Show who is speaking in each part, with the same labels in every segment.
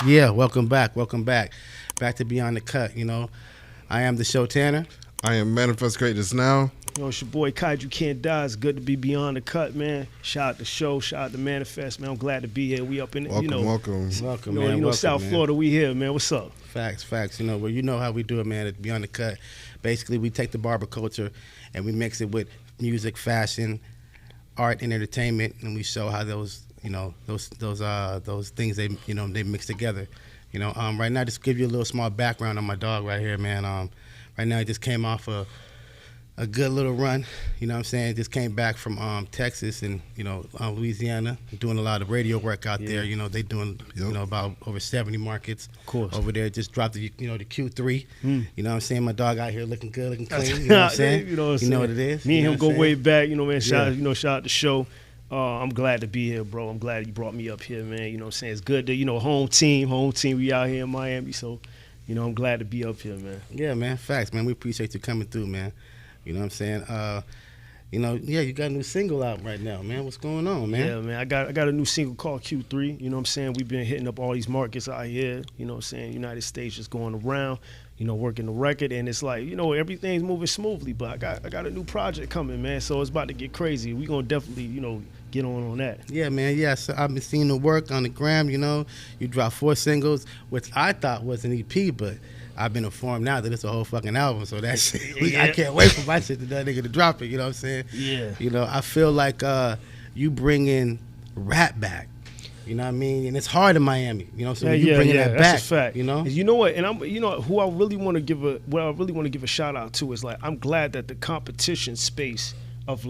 Speaker 1: Yeah. Welcome back. Back to Beyond the Cut. You know, I am the show Tanner.
Speaker 2: I am Manifest Greatness Now.
Speaker 3: You know, it's your boy KAIJU Can't Die. It's good to be Beyond the Cut, man. Shout out to show, shout out to Manifest, man. I'm glad to be here. We up in it,
Speaker 2: Welcome,
Speaker 3: welcome,
Speaker 1: man.
Speaker 3: You know, South Florida, we here, man. What's up?
Speaker 1: Facts. You know, well, you know how we do it, man. At Beyond the Cut, basically, we take the barber culture and we mix it with music, fashion, art, and entertainment, and we show how those things they mix together. You know, right now, just give you a little small background on my dog right here, man. Right now, he just came off a good little run, you know what I'm saying? Just came back from Texas and, Louisiana, doing a lot of radio work out there. You know, they doing, about over 70 markets over there. Just dropped the Q3. You know what I'm saying? My dog out here looking good, looking clean. You know what I'm saying? You know what it is.
Speaker 3: Me and him go way back, man. Shout out to show. I'm glad to be here, bro. I'm glad you brought me up here, man. You know what I'm saying? It's good to, home team. We out here in Miami, so, I'm glad to be up here, man.
Speaker 1: Yeah, man. Facts, man. We appreciate you coming through, man. You know what I'm saying? You got a new single out right now, man. What's going on, man?
Speaker 3: Yeah, man. I got a new single called Q3. You know what I'm saying? We've been hitting up all these markets out here. You know what I'm saying? United States just going around, working the record. And it's like, everything's moving smoothly. But I got a new project coming, man. So it's about to get crazy. We're going to definitely, get on that.
Speaker 1: Yeah, man. Yeah, so I've been seeing the work on the gram, You dropped 4 singles, which I thought was an EP, but I've been informed now that it's a whole fucking album, so that shit, I can't wait for my shit that nigga to drop it, you know what I'm saying?
Speaker 3: Yeah.
Speaker 1: I feel like you bring rap back, you know what I mean? And it's hard in Miami, so you bringing that back,
Speaker 3: that's a fact.
Speaker 1: you know?
Speaker 3: And you know what? And who I really want to give a shout out to is I'm glad that the competition space of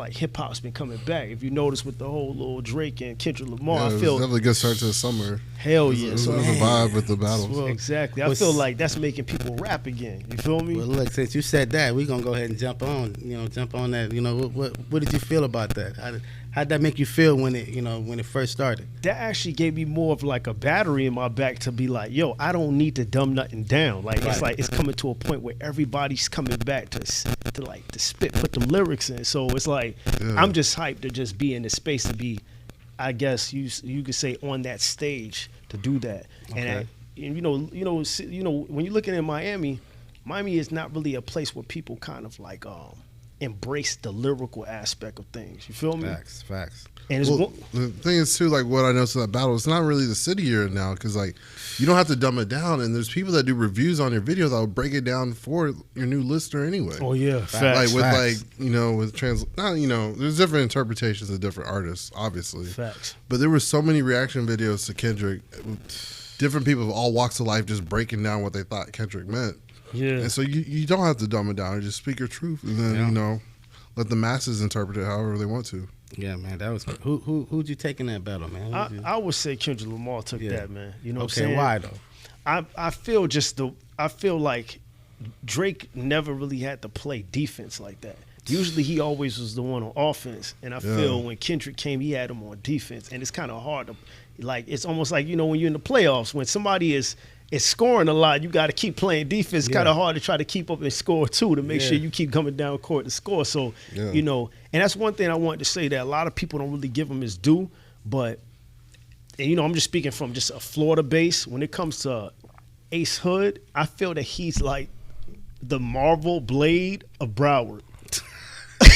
Speaker 3: hip hop's been coming back. If you notice with the whole little Drake and Kendrick Lamar,
Speaker 2: I feel definitely a good start to the summer.
Speaker 3: Hell yeah,
Speaker 2: it was a vibe with the battles.
Speaker 3: Well, exactly. I feel like that's making people rap again. You feel me?
Speaker 1: Well, look, since you said that, we're gonna go ahead and jump on that. What did you feel about that? How'd that make you feel when it first started?
Speaker 3: That actually gave me more of a battery in my back to be like, yo, I don't need to dumb nothing down. It's coming to a point where everybody's coming back to spit, put them lyrics in. So it's I'm just hyped to just be in the space to be, I guess you could say, on that stage to do that.
Speaker 1: Okay.
Speaker 3: And when you're looking at Miami is not really a place where people kind of embrace the lyrical aspect of things. You feel me?
Speaker 1: Facts.
Speaker 2: And the thing is too, what I noticed in that battle, it's not really the city you're in now, because you don't have to dumb it down, and there's people that do reviews on your video that will break it down for your new listener anyway.
Speaker 3: Oh yeah, facts.
Speaker 2: There's different interpretations of different artists, obviously.
Speaker 3: Facts.
Speaker 2: But there were so many reaction videos to Kendrick, different people of all walks of life just breaking down what they thought Kendrick meant.
Speaker 3: Yeah.
Speaker 2: And so you don't have to dumb it down. Just speak your truth, and then let the masses interpret it however they want to.
Speaker 1: Yeah, man, that was who'd you take in that battle, man?
Speaker 3: I would say Kendrick Lamar took that, man. You know what I'm saying?
Speaker 1: Okay, why though?
Speaker 3: I feel like Drake never really had to play defense like that. Usually he always was the one on offense, and I feel when Kendrick came, he had him on defense, and it's kind of hard to it's almost like when you're in the playoffs, when somebody is scoring a lot, you got to keep playing defense. It's kind of hard to try to keep up and score too, to make sure you keep coming down court to score. So, and that's one thing I wanted to say that a lot of people don't really give him his due. But, I'm just speaking from just a Florida base. When it comes to Ace Hood, I feel that he's like the Marvel Blade of Broward.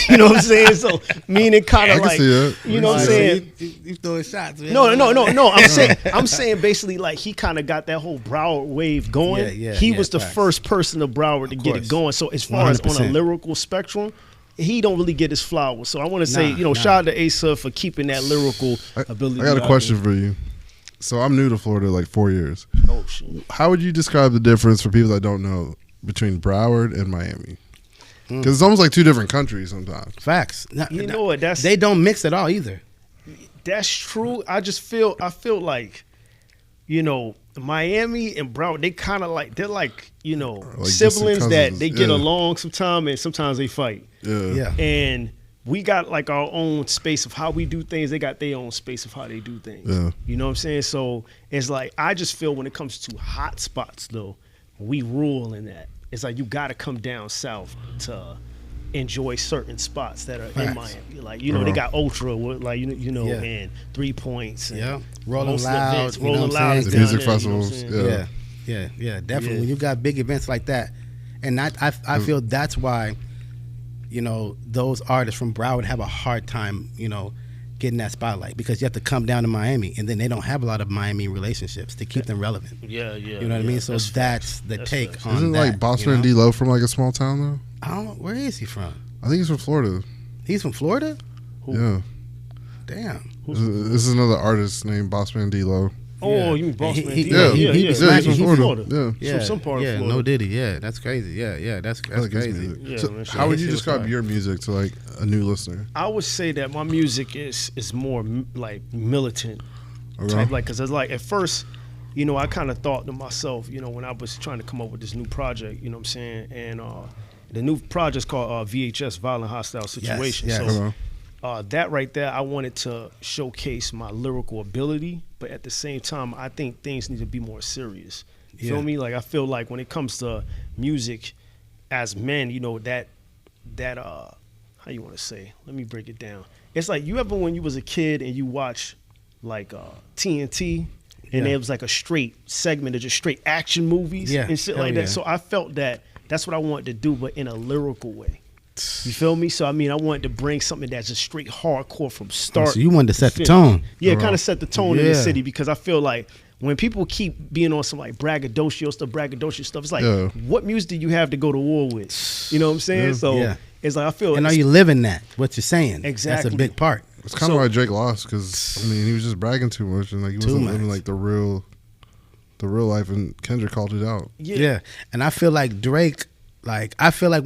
Speaker 3: You know what I'm saying? So meaning kind of you know what I'm saying?
Speaker 1: You throwing shots, man.
Speaker 3: No. I'm saying basically he kind of got that whole Broward wave going. He was the first person of Broward to get it going. So as far 100%. As on a lyrical spectrum, he don't really get his flowers. So I want to say, shout out to Ace Hood for keeping that lyrical ability.
Speaker 2: I got a question for you. So I'm new to Florida, 4 years.
Speaker 3: Oh shit.
Speaker 2: How would you describe the difference for people that don't know between Broward and Miami? Because it's almost like two different countries sometimes.
Speaker 1: Facts.
Speaker 3: Know what?
Speaker 1: They don't mix at all either.
Speaker 3: That's true. I feel like, Miami and Broward, they kind of they're siblings that they get along sometimes, and sometimes they fight.
Speaker 2: Yeah.
Speaker 3: And we got our own space of how we do things. They got their own space of how they do things.
Speaker 2: Yeah.
Speaker 3: You know what I'm saying? So it's I just feel when it comes to hot spots though, we rule in that. It's you got to come down south to enjoy certain spots that are
Speaker 1: Facts.
Speaker 3: in Miami. Like, you know, they got Ultra, like,
Speaker 1: Yeah.
Speaker 3: and 3 Points. And
Speaker 1: Yeah. Rolling
Speaker 3: most
Speaker 1: Loud.
Speaker 3: events,
Speaker 1: You know
Speaker 3: Rolling
Speaker 1: what I'm
Speaker 3: Loud.
Speaker 1: saying?
Speaker 3: is
Speaker 2: The
Speaker 3: down
Speaker 2: music
Speaker 3: there, you know what I'm
Speaker 2: festivals,
Speaker 3: saying?
Speaker 1: Yeah, definitely.
Speaker 3: Yeah.
Speaker 1: When you got big events like that, and I feel that's why, you know, those artists from Broward have a hard time, you know, getting that spotlight, because you have to come down to Miami, and then they don't have a lot of Miami relationships to keep them relevant.
Speaker 3: Yeah.
Speaker 1: You know what I mean? So that's the take
Speaker 3: facts.
Speaker 1: on
Speaker 2: Isn't
Speaker 1: that.
Speaker 2: like Bossman
Speaker 1: you know?
Speaker 2: and D-Lo from like a small town though?
Speaker 1: I don't know, where is he from?
Speaker 2: I think he's from Florida.
Speaker 1: He's from Florida?
Speaker 2: Yeah.
Speaker 1: Damn.
Speaker 2: This is another artist named Bossman and D-Lo.
Speaker 3: Oh,
Speaker 1: Yeah.
Speaker 3: you mean Boss
Speaker 1: He-
Speaker 3: Man?
Speaker 1: he-
Speaker 3: D?
Speaker 1: yeah,
Speaker 3: yeah,
Speaker 1: he
Speaker 3: yeah.
Speaker 1: be smacking.
Speaker 3: He's from Florida.
Speaker 2: Yeah.
Speaker 3: He's from some part of Florida.
Speaker 1: No Diddy. Yeah, that's crazy. Yeah, that's
Speaker 2: I like his
Speaker 1: crazy.
Speaker 2: music.
Speaker 3: Yeah,
Speaker 2: So
Speaker 3: man,
Speaker 2: how would
Speaker 1: his
Speaker 2: you
Speaker 1: shit was
Speaker 2: describe
Speaker 1: hard.
Speaker 2: your music to like a new listener?
Speaker 3: I would say that my music is more like militant
Speaker 2: Okay.
Speaker 3: type, like, because it's like at first, you know, I kind of thought to myself, you know, when I was trying to come up with this new project, you know what I'm saying, and the new project's called VHS, Violent Hostile Situation.
Speaker 1: yes.
Speaker 3: So that right there, I wanted to showcase my lyrical ability, but at the same time, I think things need to be more serious. You
Speaker 1: Yeah.
Speaker 3: feel me? Like, I feel like when it comes to music, as men, you know, that how you want to say? Let me break it down. It's like, you ever when you was a kid and you watch like TNT, and
Speaker 1: Yeah.
Speaker 3: there was like a straight segment of just straight action movies
Speaker 1: Yeah.
Speaker 3: and shit
Speaker 1: Hell
Speaker 3: like
Speaker 1: yeah.
Speaker 3: that. So I felt that that's what I wanted to do, but in a lyrical way. You feel me? So I mean, I wanted to bring something that's just straight hardcore from start.
Speaker 1: So you wanted to set the
Speaker 3: finish.
Speaker 1: tone.
Speaker 3: Yeah, kind of set the tone in the
Speaker 1: Yeah.
Speaker 3: city, because I feel like when people keep being on some like braggadocio stuff, it's like,
Speaker 2: Yeah.
Speaker 3: what music do you have to go to war with? You know what I'm saying?
Speaker 2: Yeah.
Speaker 3: So
Speaker 1: Yeah.
Speaker 3: it's like, I feel
Speaker 1: And are
Speaker 3: it's-
Speaker 1: you living that? What you're saying?
Speaker 3: Exactly.
Speaker 1: That's a big part.
Speaker 2: It's kind of
Speaker 3: So-
Speaker 2: why Drake lost, because I mean he was just bragging too much and like he wasn't living
Speaker 1: much.
Speaker 2: like the real life, and Kendrick called it out.
Speaker 1: Yeah. And I feel like Drake, like, I feel like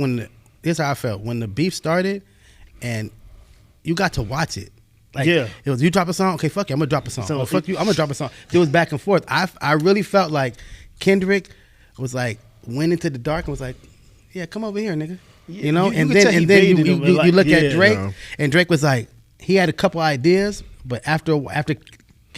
Speaker 1: here's how I felt. When the beef started and you got to watch it. Like,
Speaker 3: Yeah.
Speaker 1: it was, you drop a song, okay, fuck you, I'm gonna drop a song.
Speaker 3: So
Speaker 1: Oh, fuck you, I'm gonna drop a song. It was back and forth. I really felt like Kendrick was like, went into the dark and was like, yeah, come over here, nigga.
Speaker 3: Yeah,
Speaker 1: You know,
Speaker 3: you
Speaker 1: and
Speaker 3: could
Speaker 1: then
Speaker 3: tell he
Speaker 1: and then
Speaker 3: baited
Speaker 1: you
Speaker 3: him, like,
Speaker 1: look
Speaker 3: yeah.
Speaker 1: at Drake,
Speaker 2: Yeah.
Speaker 1: and Drake was like, he had a couple ideas, but after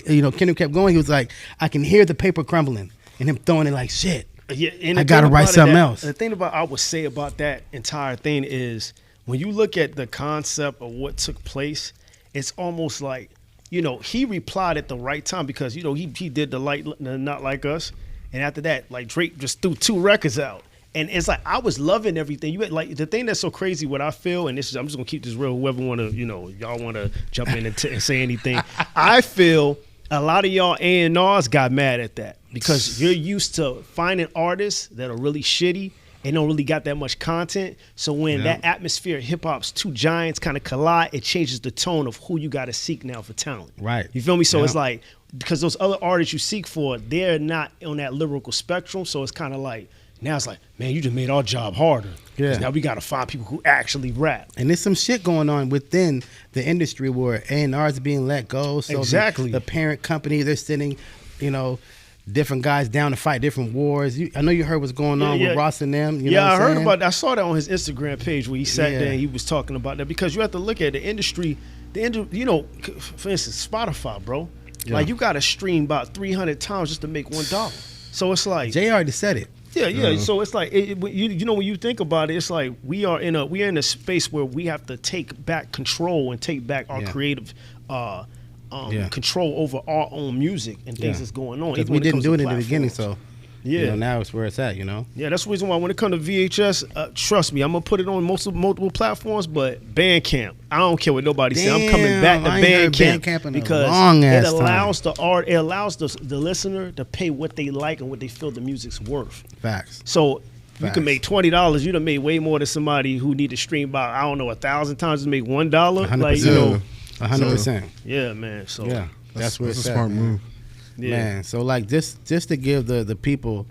Speaker 1: you know, Kendrick kept going, he was like, I can hear the paper crumbling and him throwing it like shit.
Speaker 3: Yeah, and the
Speaker 1: I gotta
Speaker 3: thing
Speaker 1: write
Speaker 3: about it
Speaker 1: something
Speaker 3: that-
Speaker 1: else.
Speaker 3: The thing about I would say about that entire thing is, when you look at the concept of what took place, it's almost like, you know, he replied at the right time, because, you know, he did the Not Like Us, and after that, like, Drake just threw 2 records out. And it's like, I was loving everything. You had, like, the thing that's so crazy, what I feel, and this is, I'm just gonna keep this real. Whoever wanna, you know, y'all wanna jump in and say anything. I feel a lot of y'all A&Rs got mad at that, because you're used to finding artists that are really shitty and don't really got that much content. So when that atmosphere of hip hop's 2 giants kind of collide, it changes the tone of who you got to seek now for talent.
Speaker 1: Right.
Speaker 3: You feel me? So
Speaker 1: Yeah.
Speaker 3: it's like, because those other artists you seek for, they're not on that lyrical spectrum. So it's kind of like, now it's like, man, you just made our job harder. 'Cause
Speaker 1: Yeah.
Speaker 3: now we got to find people who actually rap.
Speaker 1: And there's some shit going on within the industry where A&R's being let go. So
Speaker 3: Exactly.
Speaker 1: the parent company, they're sending, you know, different guys down to fight different wars. I know you heard what's going on
Speaker 3: Yeah.
Speaker 1: with Ross and them. You know
Speaker 3: Yeah,
Speaker 1: what
Speaker 3: I
Speaker 1: I'm
Speaker 3: heard
Speaker 1: saying?
Speaker 3: about that. I saw that on his Instagram page where he sat
Speaker 1: Yeah.
Speaker 3: there and he was talking about that, because you have to look at the industry. You know, for instance, Spotify, bro.
Speaker 1: Yeah.
Speaker 3: Like, you got to stream about 300 times just to make $1. So it's like,
Speaker 1: Jay already said it.
Speaker 3: yeah. So it's like, you know, when you think about it, it's like we are in a space where we have to take back control and take back our
Speaker 1: Yeah.
Speaker 3: creative
Speaker 1: Yeah.
Speaker 3: control over our own music and things
Speaker 1: Yeah.
Speaker 3: that's going on.
Speaker 1: 'Cause
Speaker 3: even
Speaker 1: we
Speaker 3: when
Speaker 1: didn't
Speaker 3: comes
Speaker 1: do
Speaker 3: to
Speaker 1: it in the beginning,
Speaker 3: platforms.
Speaker 1: so
Speaker 3: Yeah.
Speaker 1: you know, now it's where it's at, you know?
Speaker 3: Yeah, that's the reason why when it comes to VHS, trust me, I'm gonna put it on multiple platforms, but Bandcamp, I don't care what nobody say. I'm coming back to
Speaker 1: Damn, I ain't heard
Speaker 3: Bandcamp
Speaker 1: Bandcamp in a
Speaker 3: because
Speaker 1: long
Speaker 3: it
Speaker 1: ass
Speaker 3: allows it allows the listener to pay what they like and what they feel the music's worth.
Speaker 1: Facts.
Speaker 3: So you
Speaker 1: Facts.
Speaker 3: can make $20. You done made way more than somebody who need to stream about, I don't know, 1,000 times to make $1.
Speaker 1: 100%.
Speaker 3: Like, you know,
Speaker 1: 100%.
Speaker 3: yeah, man. So
Speaker 1: Yeah. That's where
Speaker 2: that's
Speaker 1: it's
Speaker 2: a
Speaker 1: at,
Speaker 2: smart
Speaker 1: man.
Speaker 2: move.
Speaker 3: yeah.
Speaker 1: Man, so like just to give the people,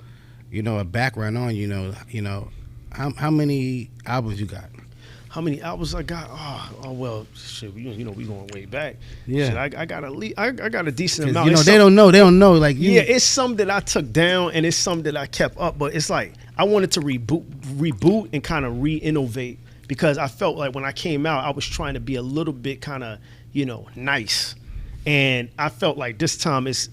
Speaker 1: you know, a background on, you know, how many albums you got?
Speaker 3: How many albums I got? Oh well, shit. You know, we going way back.
Speaker 1: Yeah.
Speaker 3: Shit, I got I got a decent
Speaker 1: 'Cause,
Speaker 3: amount.
Speaker 1: you know,
Speaker 3: It's
Speaker 1: they
Speaker 3: some-
Speaker 1: don't know. Like, you,
Speaker 3: Yeah, it's some that I took down and it's some that I kept up. But it's like I wanted to reboot and kind of re-innovate, because I felt like when I came out, I was trying to be a little bit kind of, you know, nice. And I felt like this time it's,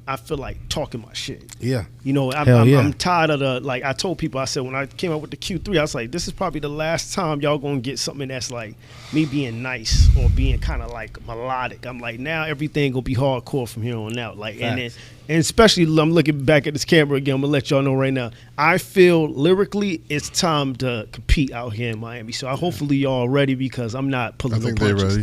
Speaker 3: I feel like talking my shit.
Speaker 1: Yeah.
Speaker 3: I'm tired of like I told people, I said when I came out with the Q3, I was like, this is probably the last time y'all gonna get something that's like me being nice or being kind of like melodic. I'm like, now everything gonna be hardcore from here on out. Like, and especially I'm looking back at this camera again, I'm gonna let y'all know right now, I feel lyrically it's time to compete out here in Miami. So hopefully y'all ready, because I'm not pulling no punches. You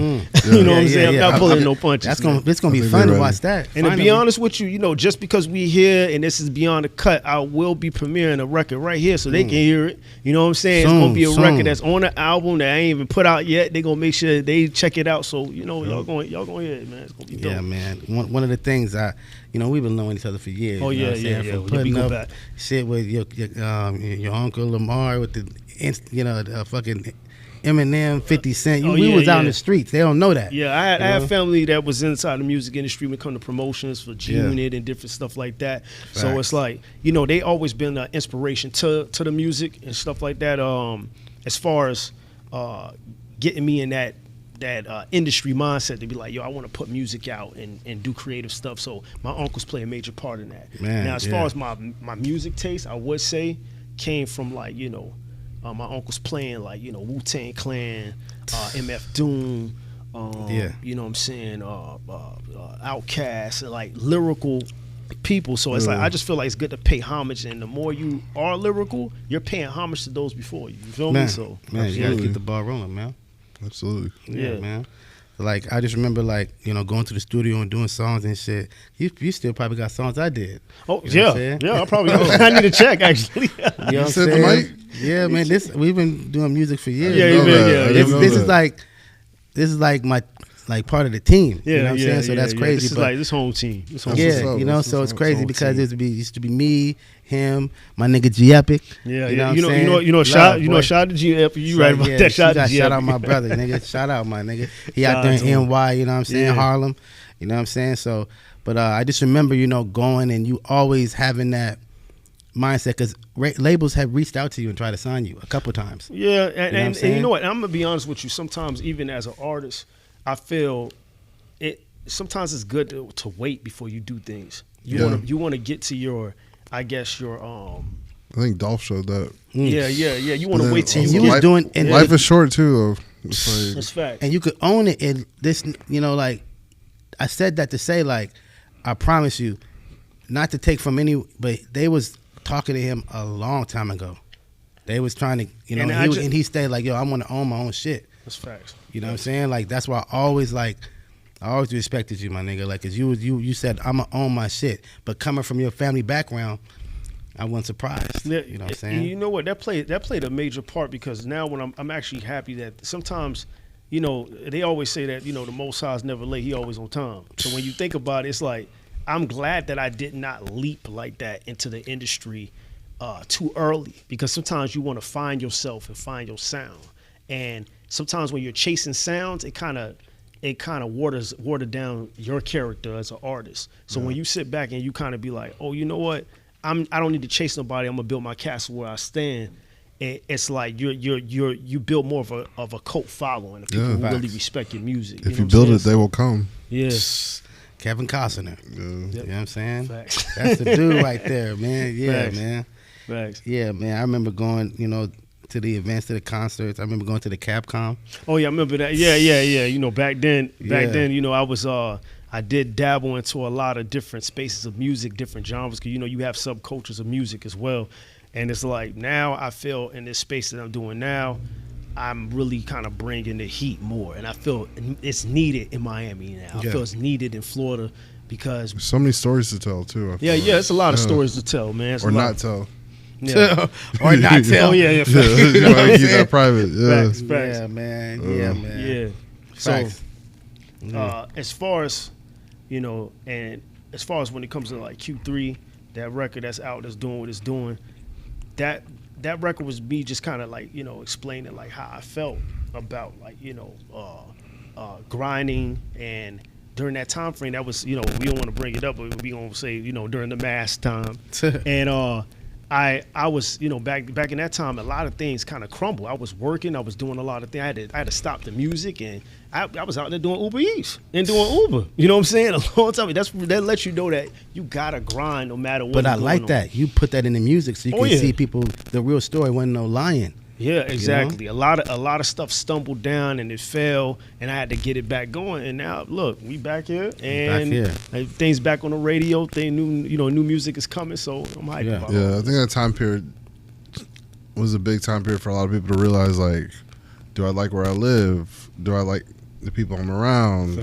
Speaker 3: know what I'm saying? I'm not pulling no punches.
Speaker 1: It's gonna be fun to watch that.
Speaker 3: And to be honest with you, just because we here and this is Beyond the Cut, I will be premiering a record right here so they can hear it. You know what I'm saying? It's gonna be a record that's on the album that I ain't even put out yet. They gonna make sure they check it out. So y'all gonna hear it, man. It's gonna be dope.
Speaker 1: Yeah, man. One of the things we've been knowing each other for years.
Speaker 3: Oh, yeah.
Speaker 1: From putting up shit with your uncle Lamar with the fucking Eminem, 50 Cent. We was out in the streets. They don't know that.
Speaker 3: Yeah, I had family that was inside the music industry when it come to promotions for G-Unit and different stuff like that. Facts. So it's like, they always been an inspiration to the music and stuff like that. As far as getting me in that industry mindset to be like, I want to put music out and do creative stuff. So my uncles play a major part in that.
Speaker 1: Man,
Speaker 3: now, as far as my music taste, I would say came from like, my uncles playing like, Wu-Tang Clan, MF Doom, you know what I'm saying, Outkast, and like lyrical people. So it's like, I just feel like it's good to pay homage, and the more you are lyrical, you're paying homage to those before you. You feel me? So
Speaker 1: man, you gotta get the ball rolling, man.
Speaker 2: Absolutely.
Speaker 1: Yeah, man. Like, I just remember, like, going to the studio and doing songs and shit. You still probably got songs I did.
Speaker 3: Oh, yeah. I probably I need to check, actually.
Speaker 1: You know what I'm saying? Yeah, man. We've been doing music for years. This is like my part of the team.
Speaker 3: Yeah,
Speaker 1: you know what I'm saying? So that's crazy.
Speaker 3: This is like this home team.
Speaker 1: So it's crazy because it used to be me, him, my nigga G Epic.
Speaker 3: Yeah, shout out to G Epic. You right about that. Shout
Speaker 1: out my brother, nigga. Shout out my nigga. He out there in NY, you know what I'm saying? Harlem. You know what I'm saying? So, but I just remember, going and you always having that mindset, because labels have reached out to you and tried to sign you a couple times.
Speaker 3: Yeah, and you know what? I'm gonna be honest with you. Sometimes, even as an artist, I feel it. Sometimes it's good to wait before you do things. You want to get to your, I guess your
Speaker 2: I think Dolph showed that.
Speaker 3: Yeah. You want to wait till
Speaker 1: you was doing. And
Speaker 2: life is short too, though.
Speaker 3: That's fact.
Speaker 1: And you could own it. And this, like, I said that to say, like, I promise you, not to take from any, but they was talking to him a long time ago. They was trying to, and he stayed like, I want to own my own shit.
Speaker 3: That's facts.
Speaker 1: You know what I'm saying? Like, that's why I always respected you, my nigga. Like, cause you said, I'm gonna own my shit. But coming from your family background, I wasn't surprised.
Speaker 3: Yeah,
Speaker 1: you know what I'm saying?
Speaker 3: You know what? That played a major part, because now when I'm actually happy that sometimes, they always say that, the Most High is never late, he always on time. So when you think about it, it's like, I'm glad that I did not leap like that into the industry too early, because sometimes you want to find yourself and find your sound. And sometimes when you're chasing sounds, it kind of watered down your character as an artist. So when you sit back and you kind of be like, oh, you know what? I don't need to chase nobody. I'm gonna build my castle where I stand. It's like you build more of a cult following of people who really respect your music.
Speaker 2: If you build it, they will come.
Speaker 3: Yes.
Speaker 1: Kevin Costner.
Speaker 2: Yeah.
Speaker 1: You know what I'm saying?
Speaker 3: Facts.
Speaker 1: That's the dude right there, man. Yeah,
Speaker 3: Facts.
Speaker 1: man.
Speaker 3: Facts.
Speaker 1: Yeah, man. I remember going, to the events, to the concerts. I remember going to the Capcom.
Speaker 3: Oh yeah, I remember that. Yeah. Back then, I was I did dabble into a lot of different spaces of music, different genres, because you have subcultures of music as well. And it's like, now I feel in this space that I'm doing now, I'm really kind of bringing the heat more, and I feel it's needed in Miami now. I feel it's needed in Florida, because
Speaker 2: there's so many stories to tell too.
Speaker 3: It's a lot of stories to tell, man.
Speaker 2: Or not tell.
Speaker 3: Yeah.
Speaker 1: Or not tell.
Speaker 3: Yeah.
Speaker 2: You want to keep that private. Yeah.
Speaker 3: Facts.
Speaker 1: Yeah, man. Yeah, man.
Speaker 3: Yeah.
Speaker 1: Facts.
Speaker 3: So, as far as, and as far as when it comes to like Q3, that record that's out, that's doing what it's doing, that record was me just kind of like, explaining like how I felt about like, grinding. And during that time frame, that was, we don't want to bring it up, but we gonna say, during the mass time. And I was, back in that time, a lot of things kind of crumbled. I was working, I was doing a lot of things. I had to stop the music, and I was out there doing Uber Eats and doing Uber. You know what I'm saying? A long time. That lets you know that you gotta grind no matter what.
Speaker 1: But I like that you put that in the music so you can see people the real story. Wasn't no lying.
Speaker 3: Yeah, exactly. A lot of stuff stumbled down and it fell, and I had to get it back going. And now, look, we back here, and things back on the radio. New music is coming, so I'm hyped about it.
Speaker 2: Yeah, I think that time period was a big time period for a lot of people to realize, like, do I like where I live? Do I like the people I'm around?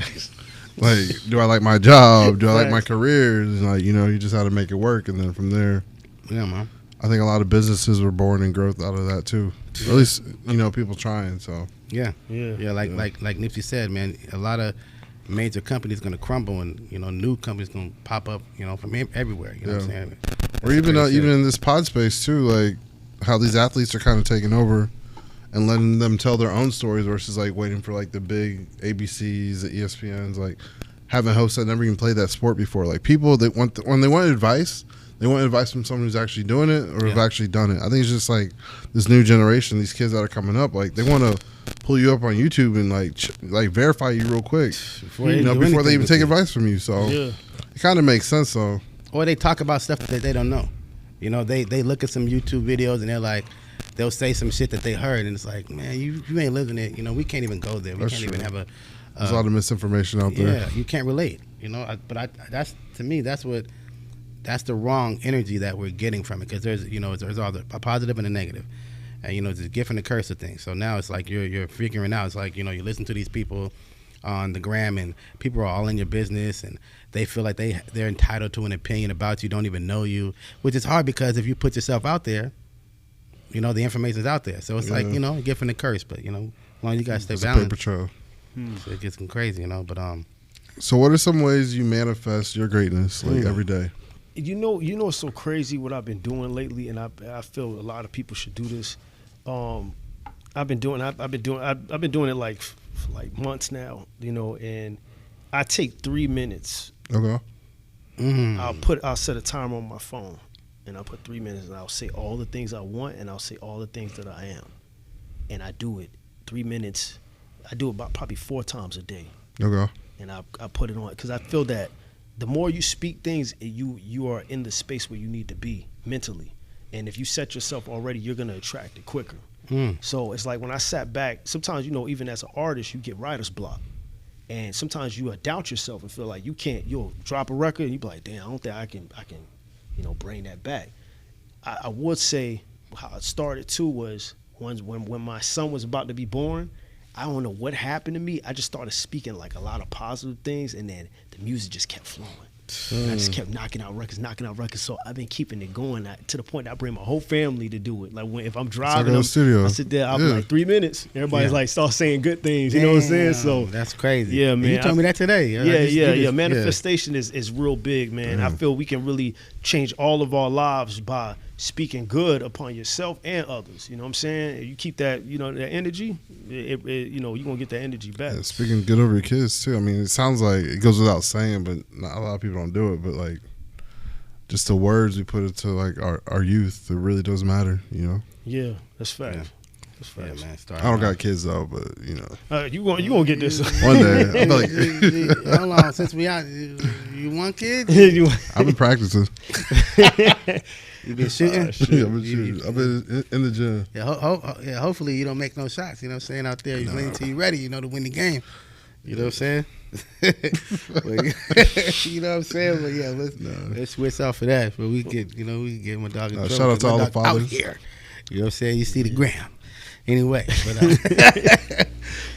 Speaker 2: Like, do I like my job? Do I like my career? And like, you just had to make it work, and then from there,
Speaker 1: yeah, man.
Speaker 2: I think a lot of businesses were born and growth out of that too. Or at least people trying. So
Speaker 1: yeah. Like Nipsey said, man, a lot of major companies going to crumble, and new companies going to pop up, from everywhere. You know what I'm saying?
Speaker 2: Or even in this pod space too, like how these athletes are kind of taking over and letting them tell their own stories versus like waiting for like the big ABCs, the ESPNs, like having hosts that never even played that sport before. Like people that when they want advice. They want advice from someone who's actually doing it or have actually done it. I think it's just like this new generation, these kids that are coming up, like they want to pull you up on YouTube and like verify you real quick, before they even take advice from you. So it kind of makes sense. So
Speaker 1: or they talk about stuff that they don't know. They look at some YouTube videos and they'll say some shit that they heard, and it's like, man, you ain't living it. We can't even go there. We can't even have a.
Speaker 2: There's a lot of misinformation out there.
Speaker 1: Yeah, you can't relate. That's to me, that's the wrong energy that we're getting from it, because there's all a positive and a negative, and there's a gift and a curse of things. So now it's like you're figuring out. It's like you listen to these people on the gram, and people are all in your business, and they feel like they're entitled to an opinion about you, don't even know you, which is hard because if you put yourself out there, the information's out there. So it's like a gift and a curse, but well, you gotta stay balanced.
Speaker 2: Paper trail.
Speaker 1: So it gets crazy, but
Speaker 2: So what are some ways you manifest your greatness every day?
Speaker 3: It's so crazy what I've been doing lately, and I feel a lot of people should do this. I've been doing it like for like months now, and I take 3 minutes.
Speaker 2: Okay.
Speaker 3: I'll set a timer on my phone, and I'll put 3 minutes, and I'll say all the things I want, and I'll say all the things that I am, and I do it 3 minutes. I do it about probably 4 times a day.
Speaker 2: Okay.
Speaker 3: And I put it on because I feel that the more you speak things, you are in the space where you need to be mentally. And if you set yourself already, you're going to attract it quicker. So it's like when I sat back, sometimes, even as an artist, you get writer's block. And sometimes you doubt yourself and feel like you'll drop a record and you be like, damn, I don't think I can bring that back. I would say how it started too was when my son was about to be born. I don't know what happened to me. I just started speaking like a lot of positive things, and then the music just kept flowing. And I just kept knocking out records. So I've been keeping it going to the point that I bring my whole family to do it. Like if I'm driving, I sit there, I'll be like 3 minutes. Everybody's like start saying good things. You know what I'm saying? So
Speaker 1: that's crazy.
Speaker 3: Yeah, man.
Speaker 1: You told me that today.
Speaker 3: Yeah. Manifestation is real big, man. I feel we can really change all of our lives by speaking good upon yourself and others. You know what I'm saying? You keep that, that energy, you're going to get that energy back.
Speaker 2: Yeah, speaking good over your kids, too. I mean, it sounds like it goes without saying, but not a lot of people don't do it. But, like, just the words we put into, like, our youth, it really does matter,
Speaker 3: Yeah, that's fact.
Speaker 1: Yeah.
Speaker 3: That's fact.
Speaker 1: Yeah, man,
Speaker 2: I don't got kids, though, but,
Speaker 3: you gonna get this.
Speaker 2: One day. I'm like,
Speaker 1: hold on. Since we out, you want kids?
Speaker 2: I've been practicing.
Speaker 1: You been shooting?
Speaker 2: I've been shooting. I've been in the gym.
Speaker 1: Yeah, hopefully you don't make no shots. You know what I'm saying? Out there, you wait until you're ready, to win the game. You know what I'm saying? You know what I'm saying? But yeah, let's switch off of that. But we get my dog a
Speaker 2: shout out to all the fathers
Speaker 1: out here. You know what I'm saying? You see the gram. Anyway,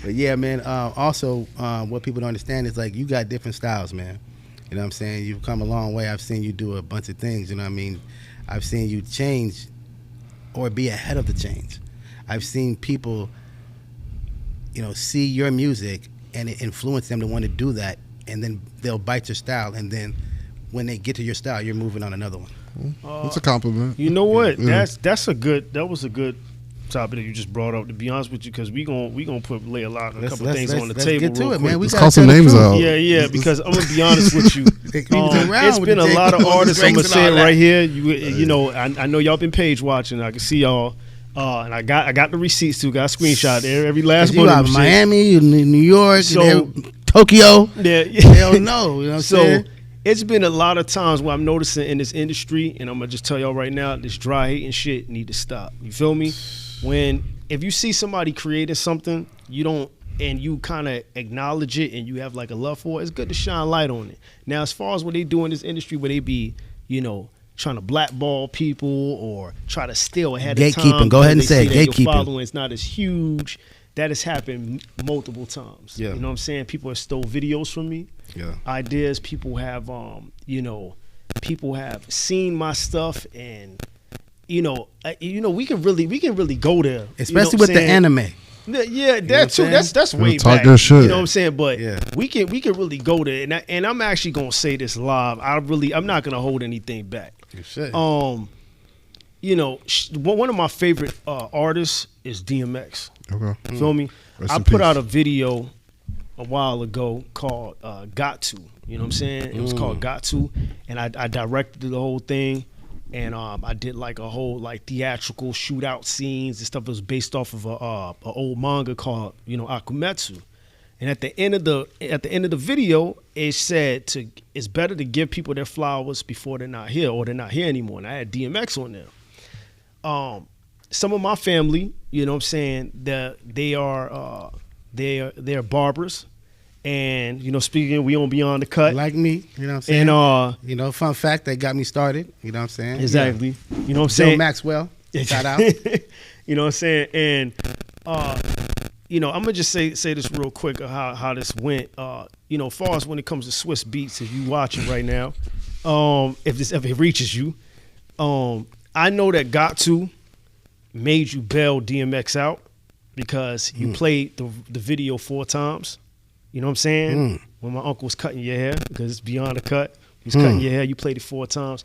Speaker 1: but yeah, man. Also, what people don't understand is like you got different styles, man. You know what I'm saying? You've come a long way. I've seen you do a bunch of things. You know what I mean? I've seen you change or be ahead of the change. I've seen people, see your music and it influence them to want to do that, and then they'll bite your style, and then when they get to your style, you're moving on another one.
Speaker 2: That's a compliment.
Speaker 3: You know what? Yeah. That was a good topic that you just brought up, to be honest with you, because we gonna lay a couple things on the table.
Speaker 1: Get to it, man.
Speaker 2: Let's call some names out.
Speaker 3: Yeah, because I'm gonna be honest with you. It's been a lot of artists. I'm gonna say it right here. You know, I know y'all been page watching. I can see y'all. And I got the receipts too. Got a screenshot there. Every last one.
Speaker 1: You got Miami, New York,
Speaker 3: so
Speaker 1: Tokyo.
Speaker 3: Yeah,
Speaker 1: they don't know. You know what I'm saying?
Speaker 3: It's been a lot of times where I'm noticing in this industry, and I'm gonna just tell y'all right now, this dry hating shit need to stop. You feel me? If you see somebody creating something, and you kind of acknowledge it and you have like a love for it, it's good to shine light on it. Now, as far as what they do in this industry, where they be, you know, trying to blackball people or try to steal ahead of time.
Speaker 1: Gatekeeping. Go ahead and say it. Gatekeeping.
Speaker 3: Your following is not as huge. That has happened multiple times.
Speaker 1: Yeah.
Speaker 3: You know what I'm saying? People have stole videos from me.
Speaker 1: Yeah.
Speaker 3: Ideas. People have, people have seen my stuff, and we can really go there.
Speaker 1: Especially with the anime.
Speaker 3: Yeah, that too. That's way
Speaker 2: talk
Speaker 3: back.
Speaker 2: your shit.
Speaker 3: You know what I'm saying? But
Speaker 1: yeah,
Speaker 3: we can really go there, and I'm actually gonna say this live. I'm not gonna hold anything back.
Speaker 1: You should.
Speaker 3: One of my favorite artists is DMX.
Speaker 2: Okay.
Speaker 3: Feel me?
Speaker 2: Rest
Speaker 3: I
Speaker 2: in
Speaker 3: put
Speaker 2: peace.
Speaker 3: out a video a while ago called "Got To." You know what I'm saying? It was called "Got To," and I directed the whole thing. And I did like a whole like theatrical shootout scenes and stuff that was based off of a old manga called Akumetsu. And at the end of the video, it said it's better to give people their flowers before they're not here or they're not here anymore. And I had DMX on there. Some of my family, you know what I'm saying, they're barbers. And, speaking, we on Beyond the Cut.
Speaker 1: Like me, you know what I'm saying?
Speaker 3: And,
Speaker 1: fun fact that got me started, you know what I'm saying?
Speaker 3: Exactly.
Speaker 1: Yeah.
Speaker 3: You know what I'm saying?
Speaker 1: Bill Maxwell, shout out.
Speaker 3: You know what I'm saying? And, I'm going to just say this real quick of how this went. As far as when it comes to Swiss Beats, if you watching right now, if it reaches you, I know that Got To made you bail DMX out because you played the video 4 times. You know what I'm saying? When my uncle was cutting your hair, because it's Beyond the Cut, he's cutting your hair, you played it 4 times.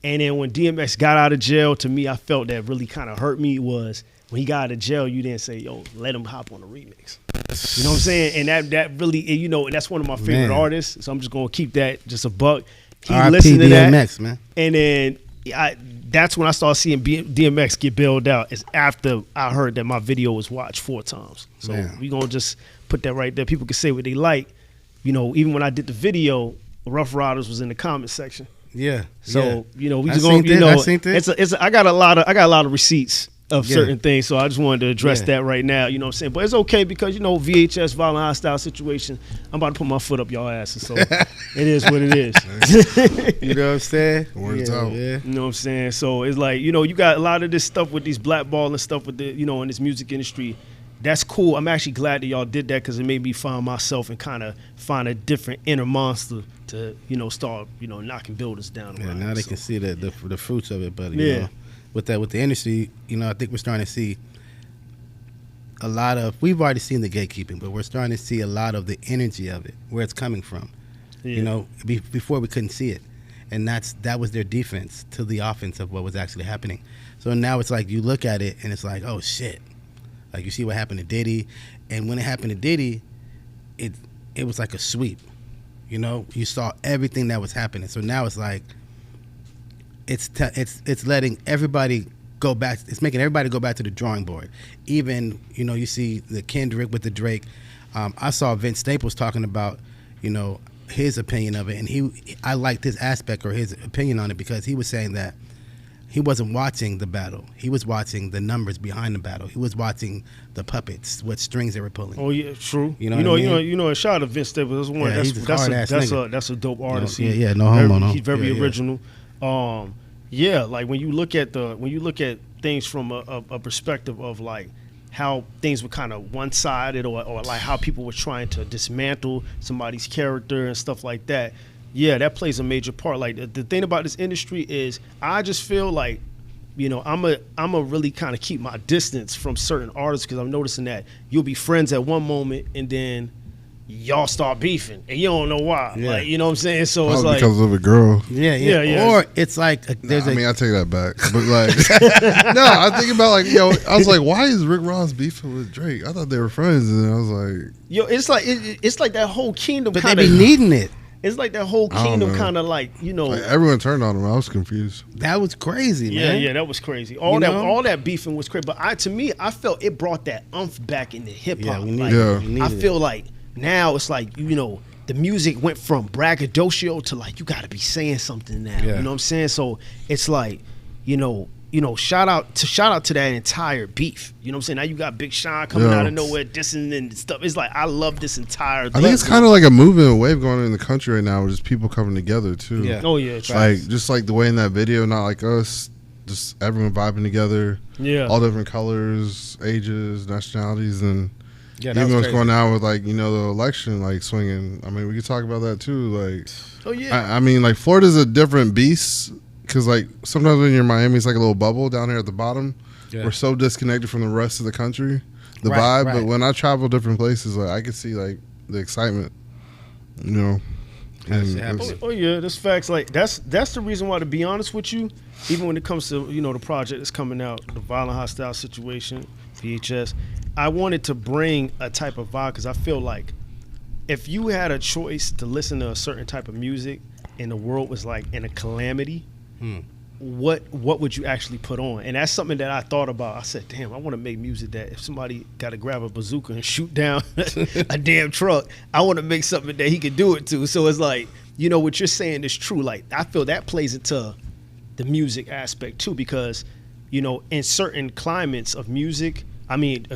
Speaker 3: And then when DMX got out of jail, to me, I felt that really kind of hurt me was when he got out of jail, you didn't say, yo, let him hop on the remix. You know what I'm saying? And that really, and that's one of my favorite artists, so I'm just going to keep that just a buck. He listened to that.
Speaker 1: DMX, man.
Speaker 3: And then that's when I started seeing DMX get bailed out, is after I heard that my video was watched 4 times. So we going to just put that right there. People can say what they like. Even when I did the video, Rough Riders was in the comment section.
Speaker 1: Yeah.
Speaker 3: So, we
Speaker 1: I
Speaker 3: just
Speaker 1: seen
Speaker 3: going
Speaker 1: I seen it.
Speaker 3: I got a lot of receipts of certain things, so I just wanted to address that right now, you know what I'm saying? But it's okay because, VHS, violent hostile situation, I'm about to put my foot up y'all asses, so it is what it is.
Speaker 1: You know what I'm saying?
Speaker 2: Words out.
Speaker 1: Yeah.
Speaker 3: You know what I'm saying? So it's like, you got a lot of this stuff with these blackballing stuff with the, in this music industry. That's cool. I'm actually glad that y'all did that because it made me find myself and kind of find a different inner monster to, start, knocking buildings down.
Speaker 1: Yeah, now they can see the fruits of it, but with the industry, I think we're starting to see a lot of. We've already seen the gatekeeping, but we're starting to see a lot of the energy of it, where it's coming from. Yeah. Before we couldn't see it, and that was their defense to the offense of what was actually happening. So now it's like you look at it and it's like, oh shit. Like you see what happened to Diddy, and when it happened to Diddy, it was like a sweep. You saw everything that was happening. So now it's like it's letting everybody go back. It's making everybody go back to the drawing board. Even you see the Kendrick with the Drake. I saw Vince Staples talking about his opinion of it, and I liked his aspect or his opinion on it because he was saying that he wasn't watching the battle. He was watching the numbers behind the battle. He was watching the puppets, what strings they were pulling.
Speaker 3: Oh yeah, true.
Speaker 1: A
Speaker 3: shout out to Vince Staples. That's a dope artist.
Speaker 1: No homo.
Speaker 3: He's very original. Like when you look at things from a perspective of like how things were kind of one-sided or like how people were trying to dismantle somebody's character and stuff like that. Yeah, that plays a major part. Like the thing about this industry is I just feel like, I'm a really kind of keep my distance from certain artists because I'm noticing that you'll be friends at one moment and then y'all start beefing and you don't know why.
Speaker 1: Yeah.
Speaker 3: Like, you know what I'm saying? So it's like
Speaker 2: because of a girl.
Speaker 3: Yeah.
Speaker 1: Or it's like
Speaker 2: I take that back. But like no, I think about like, I was like, why is Rick Ross beefing with Drake? I thought they were friends, and I was like,
Speaker 3: it's like that whole kingdom
Speaker 1: but
Speaker 3: kind
Speaker 1: they be needing it.
Speaker 3: It's like that whole
Speaker 2: I don't
Speaker 3: kingdom
Speaker 2: know.
Speaker 3: kind of like, you know.
Speaker 2: Like, everyone turned on him. I was confused.
Speaker 1: That was crazy,
Speaker 3: Yeah,
Speaker 1: man.
Speaker 3: yeah, that was crazy.
Speaker 1: You know?
Speaker 3: All that beefing was crazy. But to me, I felt it brought that umph back into hip
Speaker 1: Yeah,
Speaker 3: hop.
Speaker 1: we
Speaker 3: Like,
Speaker 1: needed
Speaker 2: Yeah.
Speaker 1: it. We
Speaker 3: I
Speaker 1: needed
Speaker 3: feel like now it's like, you know, the music went from braggadocio to like you got to be saying something now.
Speaker 1: Yeah.
Speaker 3: You know what I'm saying? So it's like, you know, shout out to that entire beef. You know what I'm saying? Now you got Big Sean coming
Speaker 2: Yeah.
Speaker 3: out of nowhere dissing and stuff. It's like I love this entire
Speaker 2: I think it's kind of like a movement, a wave going on in the country right now, with just people coming together too.
Speaker 1: Yeah.
Speaker 3: Oh yeah,
Speaker 2: Like just like the way in that video, Not Like Us, just everyone vibing together,
Speaker 3: yeah.
Speaker 2: all different colors, ages, nationalities, and
Speaker 1: Yeah, that
Speaker 2: even
Speaker 1: was
Speaker 2: what's
Speaker 1: crazy.
Speaker 2: going on with like, you know, the election, like swinging. I mean, we could talk about that too. Like,
Speaker 3: Oh yeah.
Speaker 2: I mean, like Florida's a different beast because like sometimes when you're in Miami, it's like a little bubble down here at the bottom.
Speaker 1: Yeah.
Speaker 2: We're so disconnected from the rest of the country, the
Speaker 1: Right,
Speaker 2: vibe.
Speaker 1: right.
Speaker 2: But when I travel different places, like I can see like the excitement, you know.
Speaker 1: That
Speaker 2: And
Speaker 1: shit
Speaker 2: it's-
Speaker 1: happens.
Speaker 3: Oh yeah, that's facts. Like that's the reason why, to be honest with you, even when it comes to, you know, the project that's coming out, the Violent Hostile Situation, VHS, I wanted to bring a type of vibe because I feel like if you had a choice to listen to a certain type of music and the world was like in a calamity, what would you actually put on? And that's something that I thought about. I said, damn, I want to make music that if somebody got to grab a bazooka and shoot down a damn truck, I want to make something that he could do it to. So it's like, you know, what you're saying is true. Like, I feel that plays into the music aspect too, because, you know, in certain climates of music,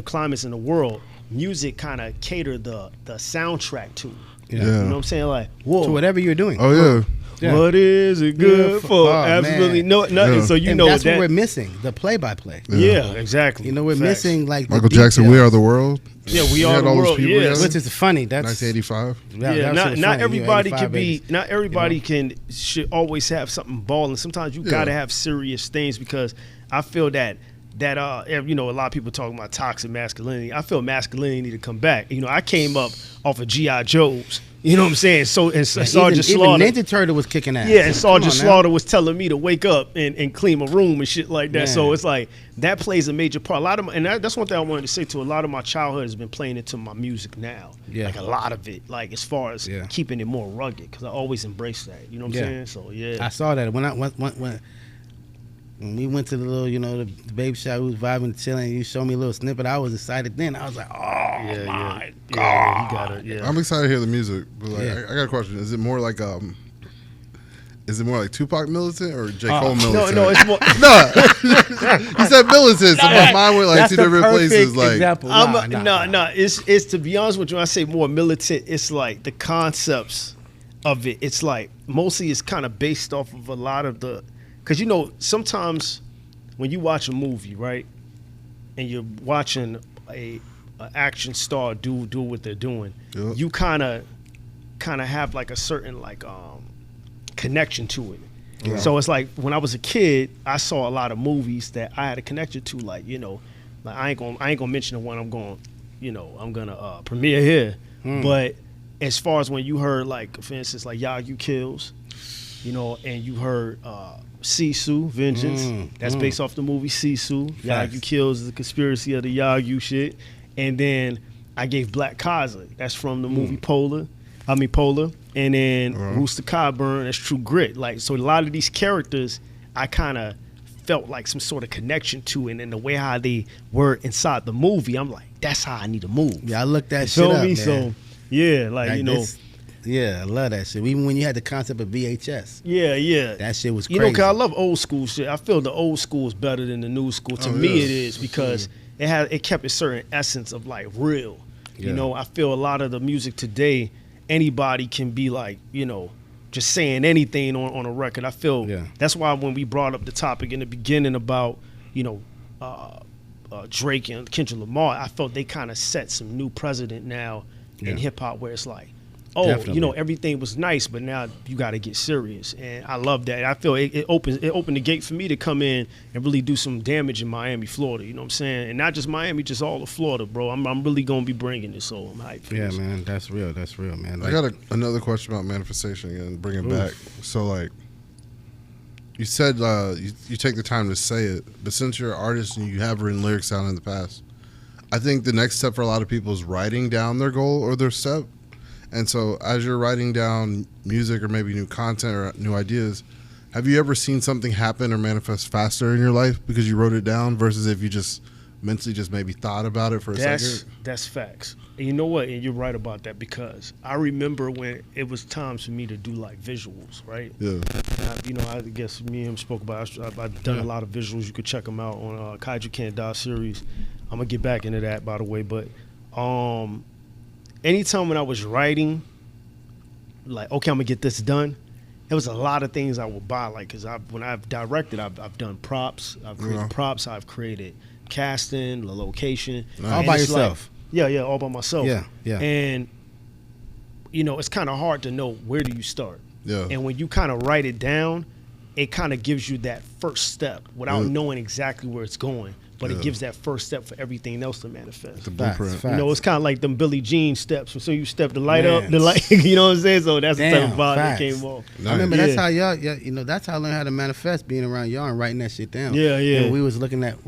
Speaker 3: climates in the world, music kind of cater the soundtrack to.
Speaker 1: Yeah.
Speaker 2: Yeah.
Speaker 3: You know what I'm saying? Like, whoa.
Speaker 1: To whatever you're doing.
Speaker 2: Oh yeah.
Speaker 1: Yeah.
Speaker 3: What is it good for?
Speaker 1: Oh,
Speaker 3: Absolutely
Speaker 1: man.
Speaker 3: nothing.
Speaker 2: Yeah.
Speaker 3: So you
Speaker 1: And
Speaker 3: know
Speaker 1: that's
Speaker 3: that.
Speaker 1: what we're missing, the play-by-play.
Speaker 3: Yeah, exactly.
Speaker 1: You know, we're
Speaker 3: Facts.
Speaker 1: missing like the
Speaker 2: Michael Jackson,
Speaker 1: details.
Speaker 2: We Are the World.
Speaker 3: Yeah, we
Speaker 2: You
Speaker 3: are
Speaker 2: had
Speaker 3: the
Speaker 2: all those
Speaker 3: world.
Speaker 2: people
Speaker 3: Yeah,
Speaker 2: together?
Speaker 1: Which is funny. That's
Speaker 2: 1985.
Speaker 1: that
Speaker 3: yeah.
Speaker 1: was
Speaker 3: Not
Speaker 1: funny. You
Speaker 3: everybody
Speaker 1: 85
Speaker 3: can be.
Speaker 1: babies.
Speaker 3: Not everybody should always have something balling. Sometimes you
Speaker 2: Yeah.
Speaker 3: gotta have serious things, because I feel that you know, a lot of people talking about toxic masculinity. I feel masculinity need to come back. You know, I came up off of G.I. Joes. You know what I'm saying? So and Sergeant
Speaker 1: Even
Speaker 3: Slaughter.
Speaker 1: Ninja Turtle was kicking ass.
Speaker 3: Yeah, and Sergeant
Speaker 1: Come on now.
Speaker 3: Slaughter was telling me to wake up and clean my room and shit like that.
Speaker 1: Man.
Speaker 3: So it's like that plays a major part. A lot of that's one thing I wanted to say too. A lot of my childhood has been playing into my music now.
Speaker 1: Yeah.
Speaker 3: Like a lot of it. Like as far as
Speaker 1: Yeah.
Speaker 3: keeping it more rugged, because I always embrace that. You know what I'm
Speaker 1: Yeah.
Speaker 3: saying? So yeah.
Speaker 1: I saw that when we went to the little, you know, the baby shower, we was vibing, chilling. You showed me a little snippet. I was excited then. I was like, oh
Speaker 3: yeah,
Speaker 1: my God.
Speaker 3: yeah, he got it. Yeah.
Speaker 2: I'm excited to hear the music, but like,
Speaker 1: Yeah.
Speaker 2: I got a question. Is it more like Tupac militant or J. Cole militant?
Speaker 3: No, it's more.
Speaker 2: No, you said militant, so my mind went like
Speaker 1: That's
Speaker 2: two
Speaker 1: the
Speaker 2: different
Speaker 1: perfect
Speaker 2: places. Like,
Speaker 1: example.
Speaker 3: No. It's to be honest with you, when I say more militant, it's like the concepts of it. It's like mostly it's kind of based off of a lot of the, because you know sometimes when you watch a movie, right, and you're watching a action star do what they're doing,
Speaker 2: Yep.
Speaker 3: you kind of have like a certain like connection to it.
Speaker 2: Yeah.
Speaker 3: So it's like when I was a kid, I saw a lot of movies that I had a connection to, like, you know, like I ain't gonna mention the one I'm gonna premiere here. But as far as when you heard, like, for instance, like Yagyu Kills, you know, and you heard Sisu, Vengeance, that's based off the movie Sisu.
Speaker 1: Facts.
Speaker 3: Yagyu Kills is the conspiracy of the Yagyu shit. And then I gave Black Kaza, that's from the movie Polar. And then Rooster Cogburn, that's True Grit. Like, so a lot of these characters, I kind of felt like some sort of connection to, and then the way how they were inside the movie, I'm like, that's how I need to move.
Speaker 1: Yeah, I looked that
Speaker 3: You
Speaker 1: shit
Speaker 3: feel
Speaker 1: up,
Speaker 3: me?
Speaker 1: man.
Speaker 3: So yeah, like you know,
Speaker 1: this- yeah, I love that shit. Even when you had the concept of VHS,
Speaker 3: yeah.
Speaker 1: that shit was
Speaker 3: You
Speaker 1: crazy.
Speaker 3: know, cause I love old school shit. I feel the old school is better than the new school. To
Speaker 2: Oh,
Speaker 3: me,
Speaker 2: yeah.
Speaker 3: it is, because it kept a certain essence of like real.
Speaker 1: Yeah.
Speaker 3: You know, I feel a lot of the music today, anybody can be like, you know, just saying anything on a record. I feel that's why when we brought up the topic in the beginning about, you know, Drake and Kendrick Lamar, I felt they kind of set some new precedent now in hip hop, where it's like, oh,
Speaker 1: Definitely.
Speaker 3: you know, everything was nice, but now you got to get serious. And I love that. I feel it opened the gate for me to come in and really do some damage in Miami, Florida. You know what I'm saying? And not just Miami, just all of Florida, bro. I'm really gonna be bringing this, so I'm hyped for
Speaker 1: Yeah,
Speaker 3: this.
Speaker 1: man, that's real, man.
Speaker 2: I got another question about manifestation and bring it back. So, like, you said you take the time to say it, but since you're an artist and you have written lyrics down in the past, I think the next step for a lot of people is writing down their goal or their step And so as you're writing down music or maybe new content or new ideas, have you ever seen something happen or manifest faster in your life because you wrote it down versus if you just mentally just maybe thought about it for a second?
Speaker 3: That's facts. And you know what? And you're right about that, because I remember when it was times for me to do like visuals, right?
Speaker 2: Yeah.
Speaker 3: And I guess me and him spoke about it. I've done a lot of visuals. You could check them out on KAIJU Can't Die series. I'm going to get back into that, by the way. But anytime when I was writing, like, okay, I'm going to get this done, there was a lot of things I would buy. Like, because when I've directed, I've done props. I've created props. I've created casting, the location.
Speaker 1: Nice. All by yourself.
Speaker 3: Yeah, all by myself.
Speaker 1: Yeah.
Speaker 3: And, it's kind of hard to know where do you start.
Speaker 2: Yeah.
Speaker 3: And when you kind of write it down, it kind of gives you that first step without knowing exactly where it's going. But it gives that first step for everything else to manifest.
Speaker 2: The blueprint.
Speaker 1: Facts.
Speaker 3: It's kind of like them Billie Jean steps. So you step the light up, the light. You know what I'm saying? So that's the type of vibe that came off.
Speaker 2: Nice.
Speaker 1: I remember that's how y'all, that's how I learned how to manifest, being around y'all and writing that shit down.
Speaker 3: Yeah.
Speaker 1: We was looking at,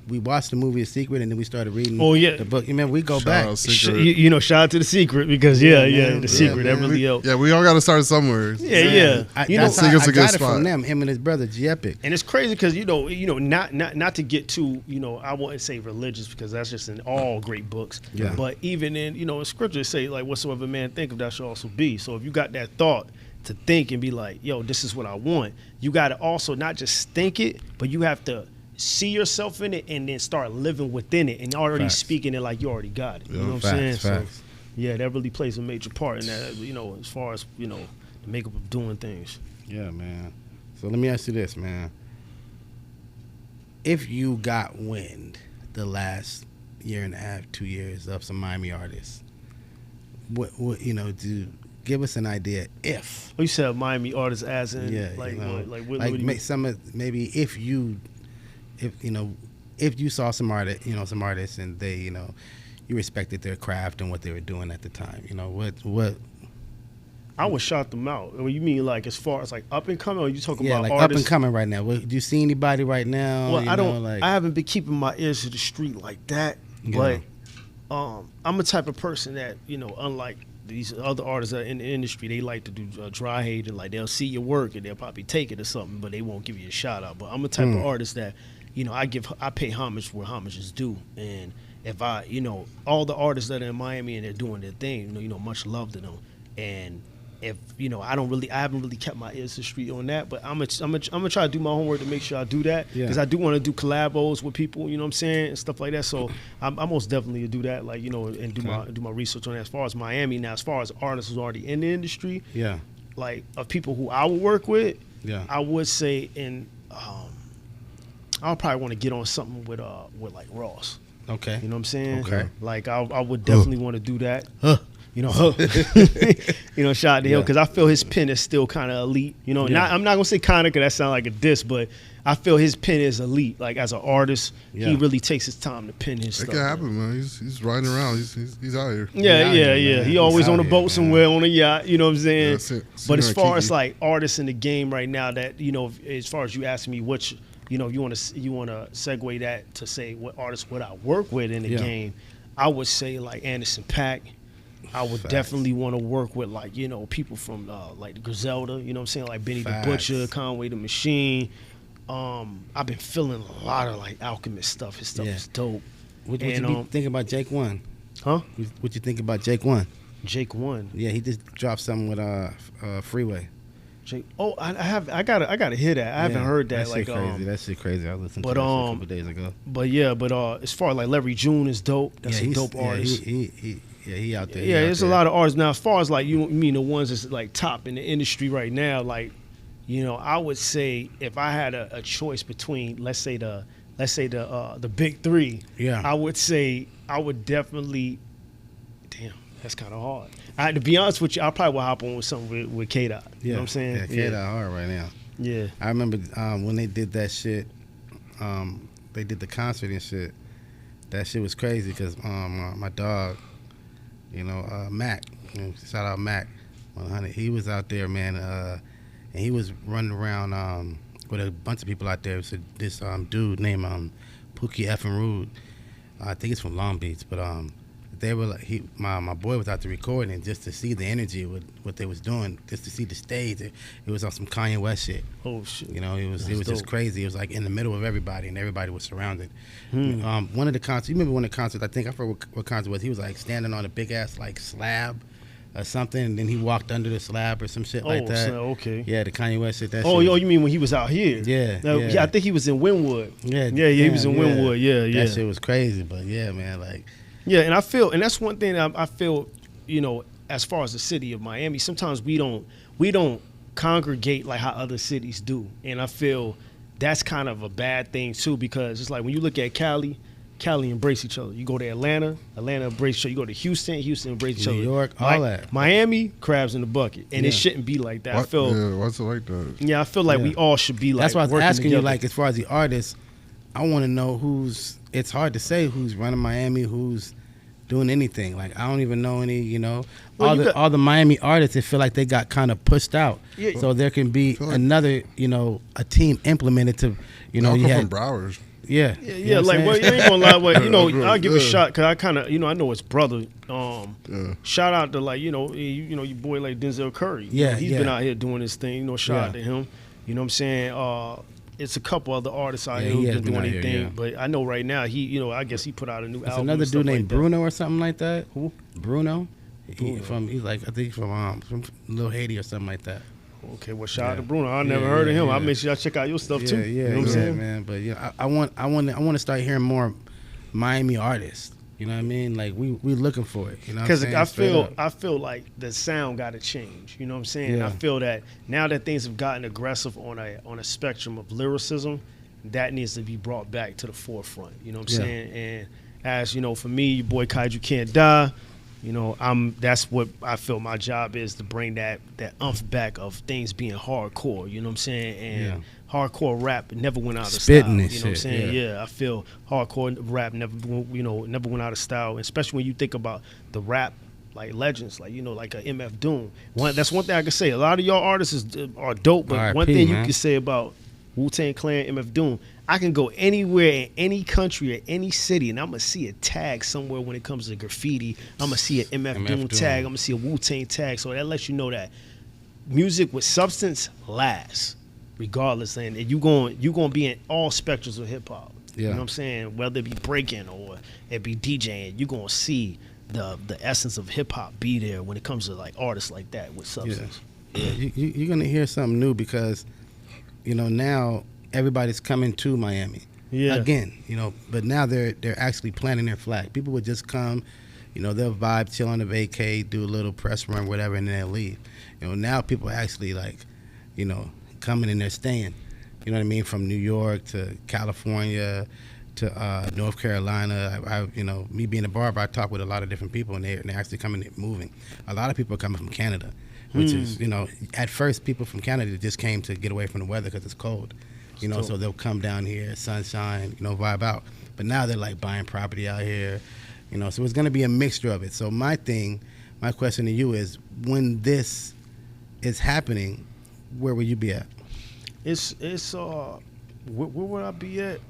Speaker 1: we watched the movie A Secret, and then we started reading the book. We go back.
Speaker 3: Shout out to The Secret, because The Secret, that really helped.
Speaker 2: Yeah, we all got to start somewhere.
Speaker 3: Yeah.
Speaker 1: I got it from them, him and his brother, G Epic.
Speaker 3: And it's crazy because, not to get too, I wouldn't say religious, because that's just in all great books.
Speaker 1: Yeah.
Speaker 3: But even in scripture, say, like, whatsoever man think of, that shall also be. So if you got that thought to think and be like, yo, this is what I want, you got to also not just think it, but you have to see yourself in it and then start living within it and already speaking it like you already got it. You know what I'm saying? So, that really plays a major part in that, as far as, the makeup of doing things.
Speaker 1: Yeah, man. So let me ask you this, man. If you got wind the last year and a half, 2 years of some Miami artists, what give us an idea if.
Speaker 3: You said Miami artists as in,
Speaker 1: maybe if you saw some artists and they, you respected their craft and what they were doing at the time, what
Speaker 3: I would shout them out. You mean like as far as like up and coming, or you talking about
Speaker 1: like
Speaker 3: artists?
Speaker 1: Up and coming right now? Do you see anybody right now?
Speaker 3: Well, I haven't been keeping my ears to the street like that, but I'm a type of person that, unlike these other artists that are in the industry, they like to do dry hate, and like they'll see your work and they'll probably take it or something, but they won't give you a shout out. But I'm a type of artist that, I pay homage where homage is due. And if all the artists that are in Miami and they're doing their thing, much love to them. And if I haven't really kept my ears to the street on that, but I'm gonna try to do my homework to make sure I do that, because I do want to do collabos with people, you know what I'm saying, and stuff like that. So I most definitely do that, like, and do my research on that. As far as Miami now, as far as artists who's already in the industry, like of people who I would work with, I would say I'll probably want to get on something with like Ross.
Speaker 1: Okay.
Speaker 3: You know what I'm saying?
Speaker 1: Okay.
Speaker 3: Like I would definitely want to do that. Shout out to him, because I feel his pen is still kind of elite. I'm not gonna say kind of, because that sounds like a diss, but I feel his pen is elite. Like as an artist, he really takes his time to pen his stuff.
Speaker 2: It can happen, man. He's riding around. He's out here.
Speaker 3: Yeah. He always on a boat somewhere, on a yacht. You know what I'm saying?
Speaker 2: That's it.
Speaker 3: But as far as like artists in the game right now, that as far as you ask me which, you want to segue that to say what artists would I work with in the game, I would say like Anderson .Paak. I would definitely want to work with like, people from like Griselda, you know what I'm saying? Like Benny the Butcher, Conway the Machine. I've been feeling a lot of like Alchemist stuff. His stuff is dope.
Speaker 1: What you be thinking about Jake One?
Speaker 3: Huh?
Speaker 1: What you think about Jake One?
Speaker 3: Jake One.
Speaker 1: Yeah, he just dropped something with Freeway.
Speaker 3: Jake. Oh, I gotta hear that. I haven't heard that.
Speaker 1: That
Speaker 3: like
Speaker 1: shit crazy. That shit crazy. I listened to that shit a couple days ago.
Speaker 3: But as far as like Larry June is dope. That's a dope artist.
Speaker 1: He out there.
Speaker 3: Yeah, there's a lot of artists now. As far as like you mean the ones that's like top in the industry right now, like, I would say if I had a choice between let's say the big three, I would say I would definitely. Damn, that's kind of hard. To be honest with you, I probably will hop on with something with K-Dot. You know what I'm saying?
Speaker 1: Yeah, K-Dot hard right now.
Speaker 3: Yeah.
Speaker 1: I remember when they did that shit. They did the concert and shit. That shit was crazy because my dog. Mac, shout out Mac 100. He was out there, man, and he was running around with a bunch of people out there. So this dude named Pookie Effin Rude. I think it's from Long Beach, but They were like, my boy was out there recording, just to see the energy with what they was doing, just to see the stage. It was on some Kanye West shit.
Speaker 3: Oh shit!
Speaker 1: You know, it was just crazy. It was like in the middle of everybody, and everybody was surrounded. One of the concerts, you remember one of the concerts? I think I forgot what concert it was. He was like standing on a big ass like slab or something, and then he walked under the slab or some shit like that.
Speaker 3: Okay.
Speaker 1: Yeah, the Kanye West shit.
Speaker 3: Oh, you mean when he was out here?
Speaker 1: Yeah.
Speaker 3: I think he was in Wynwood.
Speaker 1: Yeah,
Speaker 3: he was in Wynwood. Yeah.
Speaker 1: That shit was crazy, but yeah, man, like.
Speaker 3: Yeah, and I feel, and that's one thing I feel, you know, as far as the city of Miami, sometimes we don't congregate like how other cities do, and I feel that's kind of a bad thing too, because it's like when you look at Cali embrace each other. You go to Atlanta embrace each other. You go to Houston embrace each other.
Speaker 1: New York, all that.
Speaker 3: Miami, crabs in the bucket, and it shouldn't be like that. I feel.
Speaker 2: What's it like that?
Speaker 3: Yeah, I feel like we all should be like.
Speaker 1: That's why I was asking
Speaker 3: together.
Speaker 1: you, like, as far as the artists, I want to know who's. It's hard to say who's running Miami, who's doing anything. Like, I don't even know any. You know, all the Miami artists, they feel like they got kind of pushed out. Yeah. So there can be another, you know, a team implemented to, you know, you had
Speaker 2: from Broward.
Speaker 3: Yeah. Like, well, you ain't gonna lie. Well, you know, I'll give a shot because I kind of, you know, I know his brother. Shout out to, like, you know, your boy like Denzel Curry.
Speaker 1: Yeah,
Speaker 3: he's been out here doing his thing. You know, shout out to him. You know what I'm saying? It's a couple other artists out here who've been doing anything, but I know right now he, I guess he put out a new album.
Speaker 1: Another dude named Bruno or something like that.
Speaker 3: Who?
Speaker 1: Bruno. He's like, I think from Little Haiti or something like that.
Speaker 3: Okay, well, shout out to Bruno. I never heard of him. I'll make sure y'all check out your stuff too.
Speaker 1: Yeah,
Speaker 3: you know what I'm saying,
Speaker 1: man. But yeah, I want to start hearing more Miami artists. You know what I mean? Like we looking for it. You know,
Speaker 3: because I feel like the sound got to change. You know what I'm saying?
Speaker 1: Yeah.
Speaker 3: I feel that now that things have gotten aggressive on a spectrum of lyricism, that needs to be brought back to the forefront. You know what I'm saying? And as you know, for me, your boy Kaiju Can't Die. You know, that's what I feel my job is, to bring that umph back of things being hardcore. You know what I'm saying? And hardcore rap never went out of style. You know what I'm saying? Yeah, I feel hardcore rap never went out of style, especially when you think about the rap like legends, like, you know, like a MF Doom. That's one thing I can say. A lot of y'all artists are dope, but one thing you can say about Wu-Tang Clan, MF Doom, I can go anywhere in any country or any city, and I'm going to see a tag somewhere when it comes to graffiti. I'm going to see an MF Doom tag. I'm going to see a Wu-Tang tag. So that lets you know that music with substance lasts, regardless. And you're going to be in all spectrums of hip-hop. Yeah. You know what I'm saying? Whether it be breaking or it be DJing, you're going to see the essence of hip-hop be there when it comes to, like, artists like that with substance.
Speaker 1: Yeah. You're going to hear something new because, you know, now everybody's coming to Miami again, you know, but now they're actually planting their flag. People would just come, you know, they'll vibe, chill on the vacay, do a little press run, whatever, and then they'll leave. You know, now people are actually, like, you know, coming and they're staying. You know what I mean? From New York to California to North Carolina. I you know, me being a barber, I talk with a lot of different people, and they're actually coming and moving. A lot of people are coming from Canada, which is, you know, at first people from Canada just came to get away from the weather because it's cold. You know, so they'll come down here, sunshine, you know, vibe out. But now they're like buying property out here, you know. So it's going to be a mixture of it. So my question to you is, when this is happening, where will you be at?
Speaker 3: Where would I be at?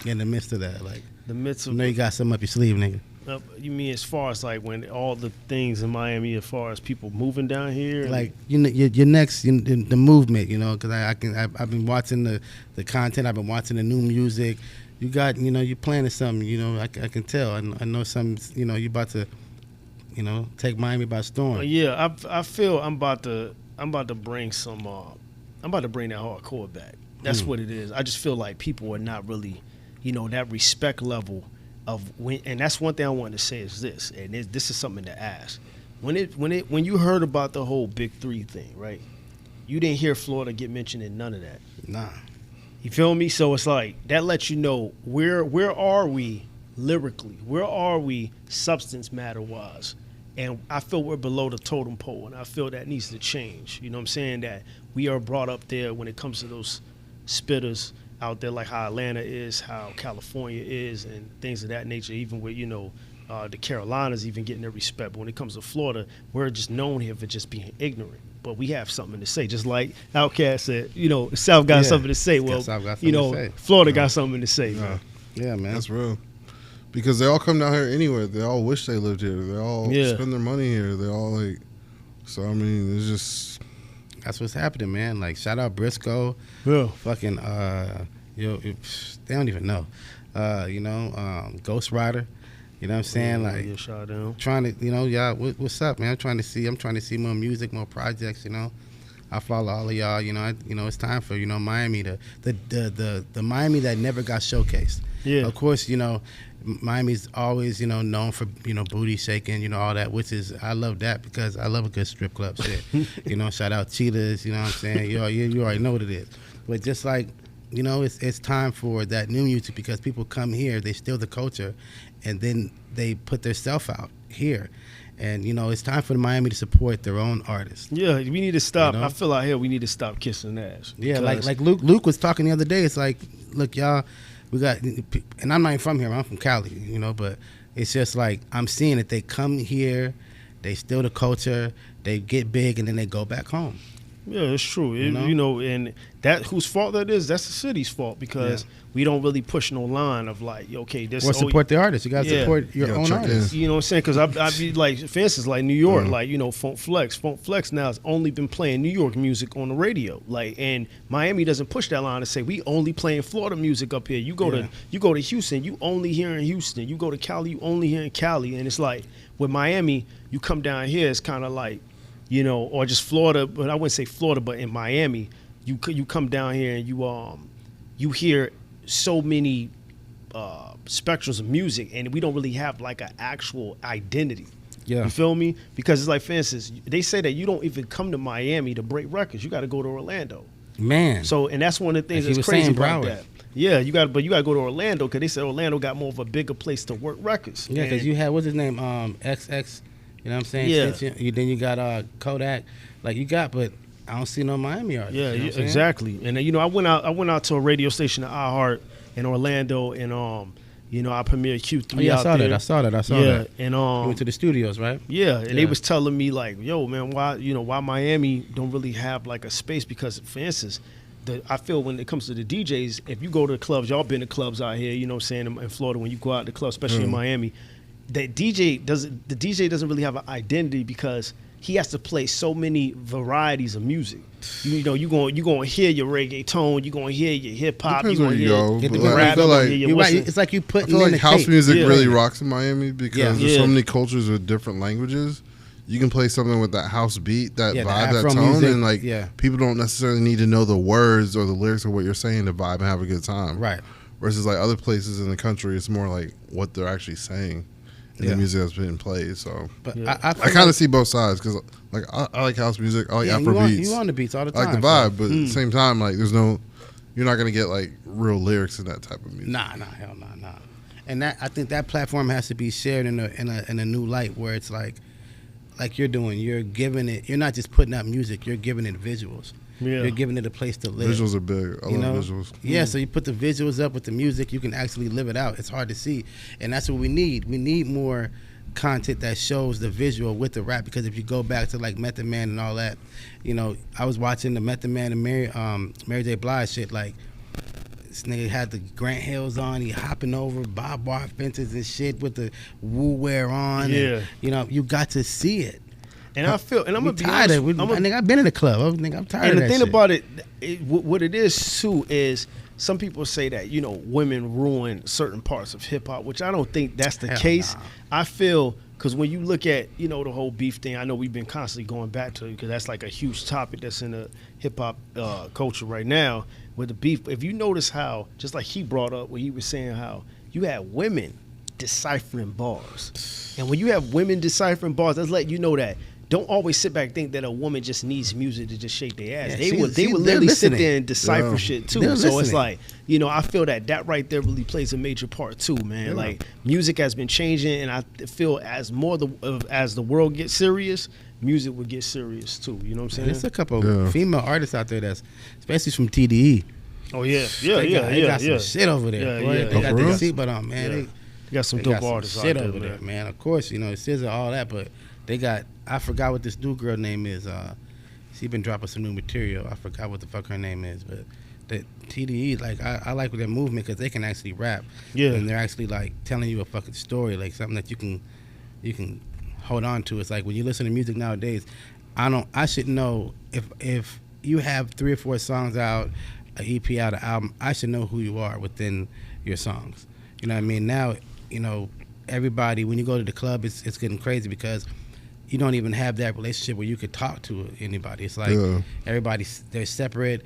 Speaker 1: In the midst of that, like
Speaker 3: the midst of.
Speaker 1: You know, you got something up your sleeve, nigga.
Speaker 3: You mean as far as like when all the things in Miami, as far as people moving down here,
Speaker 1: like, you know, your next the movement, you know, because I've been watching the content, I've been watching the new music. You got, you know, you're planning something, you know, I can tell. I know some, you know, you about to, you know, take Miami by storm.
Speaker 3: Yeah, I feel I'm about to bring some I'm about to bring that hardcore back. That's what it is. I just feel like people are not really, you know, that respect level of when, and that's one thing I wanted to say is this, and this is something to ask. When you heard about the whole Big 3 thing, right? You didn't hear Florida get mentioned in none of that.
Speaker 1: Nah.
Speaker 3: You feel me? So it's like that lets you know where are we lyrically? Where are we substance matter wise? And I feel we're below the totem pole, and I feel that needs to change. You know what I'm saying? That we are brought up there when it comes to those spitters out there, like how Atlanta is, how California is, and things of that nature, even with, you know, the Carolinas even getting their respect. But when it comes to Florida, we're just known here for just being ignorant. But we have something to say, just like Outkast said, you know, the South got something to say. Well, you know, Florida got something to say.
Speaker 1: Yeah, man.
Speaker 2: That's real. because they all come down here anyway. They all wish they lived here. They all spend their money here. They all like. So I mean, it's just.
Speaker 1: That's what's happening, man. Like, shout out Briscoe.
Speaker 3: Yeah.
Speaker 1: Fucking, they don't even know. Ghost Rider. You know what I'm saying? Like,
Speaker 3: yeah, shout out.
Speaker 1: trying to, y'all, what's up, man? I'm trying to see more music, more projects, I follow all of y'all, it's time for, Miami, the Miami that never got showcased.
Speaker 3: Yeah.
Speaker 1: Of course, Miami's always, known for, booty shaking, all that, which is, I love that because I love a good strip club shit. Shout out Cheetahs, you know what I'm saying? You already know what it is. But just like, it's time for that new music because people come here, they steal the culture, and then they put their self out here. And, it's time for Miami to support their own artists.
Speaker 3: Yeah, we need to stop. I feel out here we need to stop kissing ass.
Speaker 1: Yeah, like Luke was talking the other day. It's like, look, y'all, we got, and I'm not even from here. I'm from Cali, but it's just like I'm seeing that they come here, they steal the culture, they get big, and then they go back home.
Speaker 3: Yeah, it's true. And that whose fault that is, that's the city's fault because we don't really push no line of like, okay, this.
Speaker 1: Or support the artists. You got to support your own artists.
Speaker 3: You know what I'm saying? Because I be like, for instance, like New York, like, Funk Flex. Funk Flex now has only been playing New York music on the radio. Like, and Miami doesn't push that line to say we only playing Florida music up here. You go to Houston, you only hear in Houston. You go to Cali, you only hear in Cali. And it's like with Miami, you come down here, it's kind of like, or just Florida, but I wouldn't say Florida, but in Miami, you come down here and you hear so many spectrums of music, and we don't really have like an actual identity. Yeah, you feel me? Because it's like, for instance, they say that you don't even come to Miami to break records. You got to go to Orlando.
Speaker 1: Man.
Speaker 3: So, and that's one of the things
Speaker 1: like
Speaker 3: that's crazy about that. Yeah, you got to go to Orlando because they said Orlando got more of a bigger place to work records.
Speaker 1: Yeah, because you had what's his name, XX. You know what I'm saying?
Speaker 3: Yeah.
Speaker 1: Then you got Kodak. Like you got, but I don't see no Miami artists.
Speaker 3: Yeah, exactly. And I went out to a radio station at iHeart in Orlando, and I premiered Q3.
Speaker 1: Oh, yeah,
Speaker 3: I
Speaker 1: saw that.
Speaker 3: Yeah, and
Speaker 1: you went to the studios, right?
Speaker 3: Yeah, and they was telling me like, yo, man, why Miami don't really have like a space? Because for instance, I feel when it comes to the DJs, if you go to the clubs, y'all been to clubs out here, you know what I'm saying, in Florida, when you go out to the club, especially in Miami. The DJ doesn't really have an identity because he has to play so many varieties of music. You gonna hear your reggaeton, you gonna hear your hip hop, you gonna hear the rap.
Speaker 1: It's like you put.
Speaker 2: I feel like house music really rocks in Miami because there's so many cultures with different languages. You can play something with that house beat, that vibe, that tone, music, and like people don't necessarily need to know the words or the lyrics of what you're saying to vibe and have a good time.
Speaker 1: Right.
Speaker 2: Versus like other places in the country, it's more like what they're actually saying. And the music that's being played, so
Speaker 1: but
Speaker 2: I kind of see both sides because like I like house music, I like Afro beats.
Speaker 1: You on the beats all the time.
Speaker 2: I like the vibe, but at the same time, like you're not gonna get like real lyrics in that type of music.
Speaker 1: Nah, hell nah. And I think that platform has to be shared in a new light where it's like you're doing. You're giving it. You're not just putting out music. You're giving it visuals. Yeah. You're giving it a place to live.
Speaker 2: Visuals are big. I love visuals.
Speaker 1: Yeah, so you put the visuals up with the music, you can actually live it out. It's hard to see. And that's what we need. We need more content that shows the visual with the rap because if you go back to like Method Man and all that, I was watching the Method Man and Mary J. Blige shit. Like, this nigga had the Grant Hills on, he hopping over barbed wire fences and shit with the woo wear on.
Speaker 3: Yeah.
Speaker 1: And, you got to see it.
Speaker 3: And I feel, and I'm gonna be
Speaker 1: tired
Speaker 3: honest,
Speaker 1: of it. I've been in the club. I'm tired of that.
Speaker 3: And the thing
Speaker 1: shit.
Speaker 3: about it, what it is too, is some people say that women ruin certain parts of hip hop, which I don't think that's the case. Nah. I feel because when you look at the whole beef thing, I know we've been constantly going back to it because that's like a huge topic that's in the hip hop culture right now with the beef. If you notice how, just like he brought up, where he was saying how you had women deciphering bars, and when you have women deciphering bars, that's letting you know that. Don't always sit back and think that a woman just needs music to just shake their ass.
Speaker 1: Yeah,
Speaker 3: they would literally sit there and decipher shit too.
Speaker 1: They're
Speaker 3: so
Speaker 1: listening.
Speaker 3: It's like, I feel that right there really plays a major part too, man. Yeah. Like music has been changing, and I feel as the world gets serious, music will get serious too. You know what I'm saying?
Speaker 1: There's a couple of female artists out there that's, especially from TDE.
Speaker 3: Oh yeah,
Speaker 1: they got some shit over there.
Speaker 3: Yeah.
Speaker 1: They got their seatbelt on, man.
Speaker 3: They got some dope artists
Speaker 1: shit
Speaker 3: out
Speaker 1: over there, man. Of course, it's SZA, all that, but they got. I forgot what this new girl name is. She been dropping some new material. I forgot what the fuck her name is, but the TDE, like I like with their movement because they can actually rap.
Speaker 3: Yeah.
Speaker 1: And they're actually like telling you a fucking story, like something that you can hold on to. It's like when you listen to music nowadays, I should know if you have 3 or 4 songs out, an EP out, an album, I should know who you are within your songs. You know what I mean? Now, you know, everybody, when you go to the club, it's getting crazy because you don't even have that relationship where you could talk to anybody. It's like they're separate.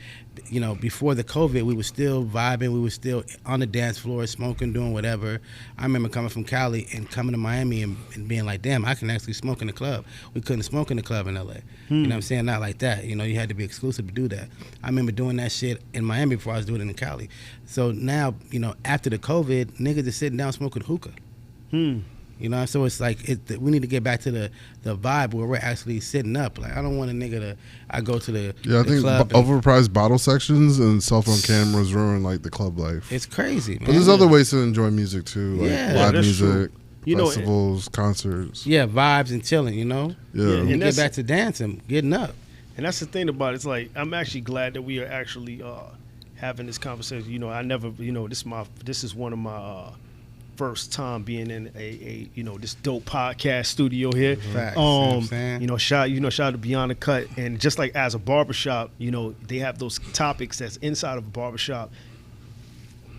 Speaker 1: You know, before the COVID, we were still vibing. We were still on the dance floor, smoking, doing whatever. I remember coming from Cali and coming to Miami and being like, damn, I can actually smoke in the club. We couldn't smoke in the club in LA. You know what I'm saying? Not like that. You know, you had to be exclusive to do that. I remember doing that shit in Miami before I was doing it in Cali. So now, you know, after the COVID, niggas are sitting down smoking hookah. You know, so it's like we need to get back to the vibe where we're actually sitting up. Like, I don't want a nigga I go to the
Speaker 2: I think
Speaker 1: club
Speaker 2: overpriced bottle sections and cell phone cameras ruin like the club life.
Speaker 1: It's crazy, man.
Speaker 2: But there's other ways to enjoy music too, like live music,
Speaker 3: true.
Speaker 2: festivals, concerts.
Speaker 1: Yeah, vibes and chilling, you know?
Speaker 2: Yeah.
Speaker 1: And get back to dancing, getting up.
Speaker 3: And that's the thing about it. It's like, I'm actually glad that we are actually having this conversation. You know, I never, you know, this is one of my first time being in a you know, this dope podcast studio here.
Speaker 1: Facts, you know what I'm saying?
Speaker 3: You know, shout out to Beyond the Cut. And just like as a barbershop, you know, they have those topics that's inside of a barbershop.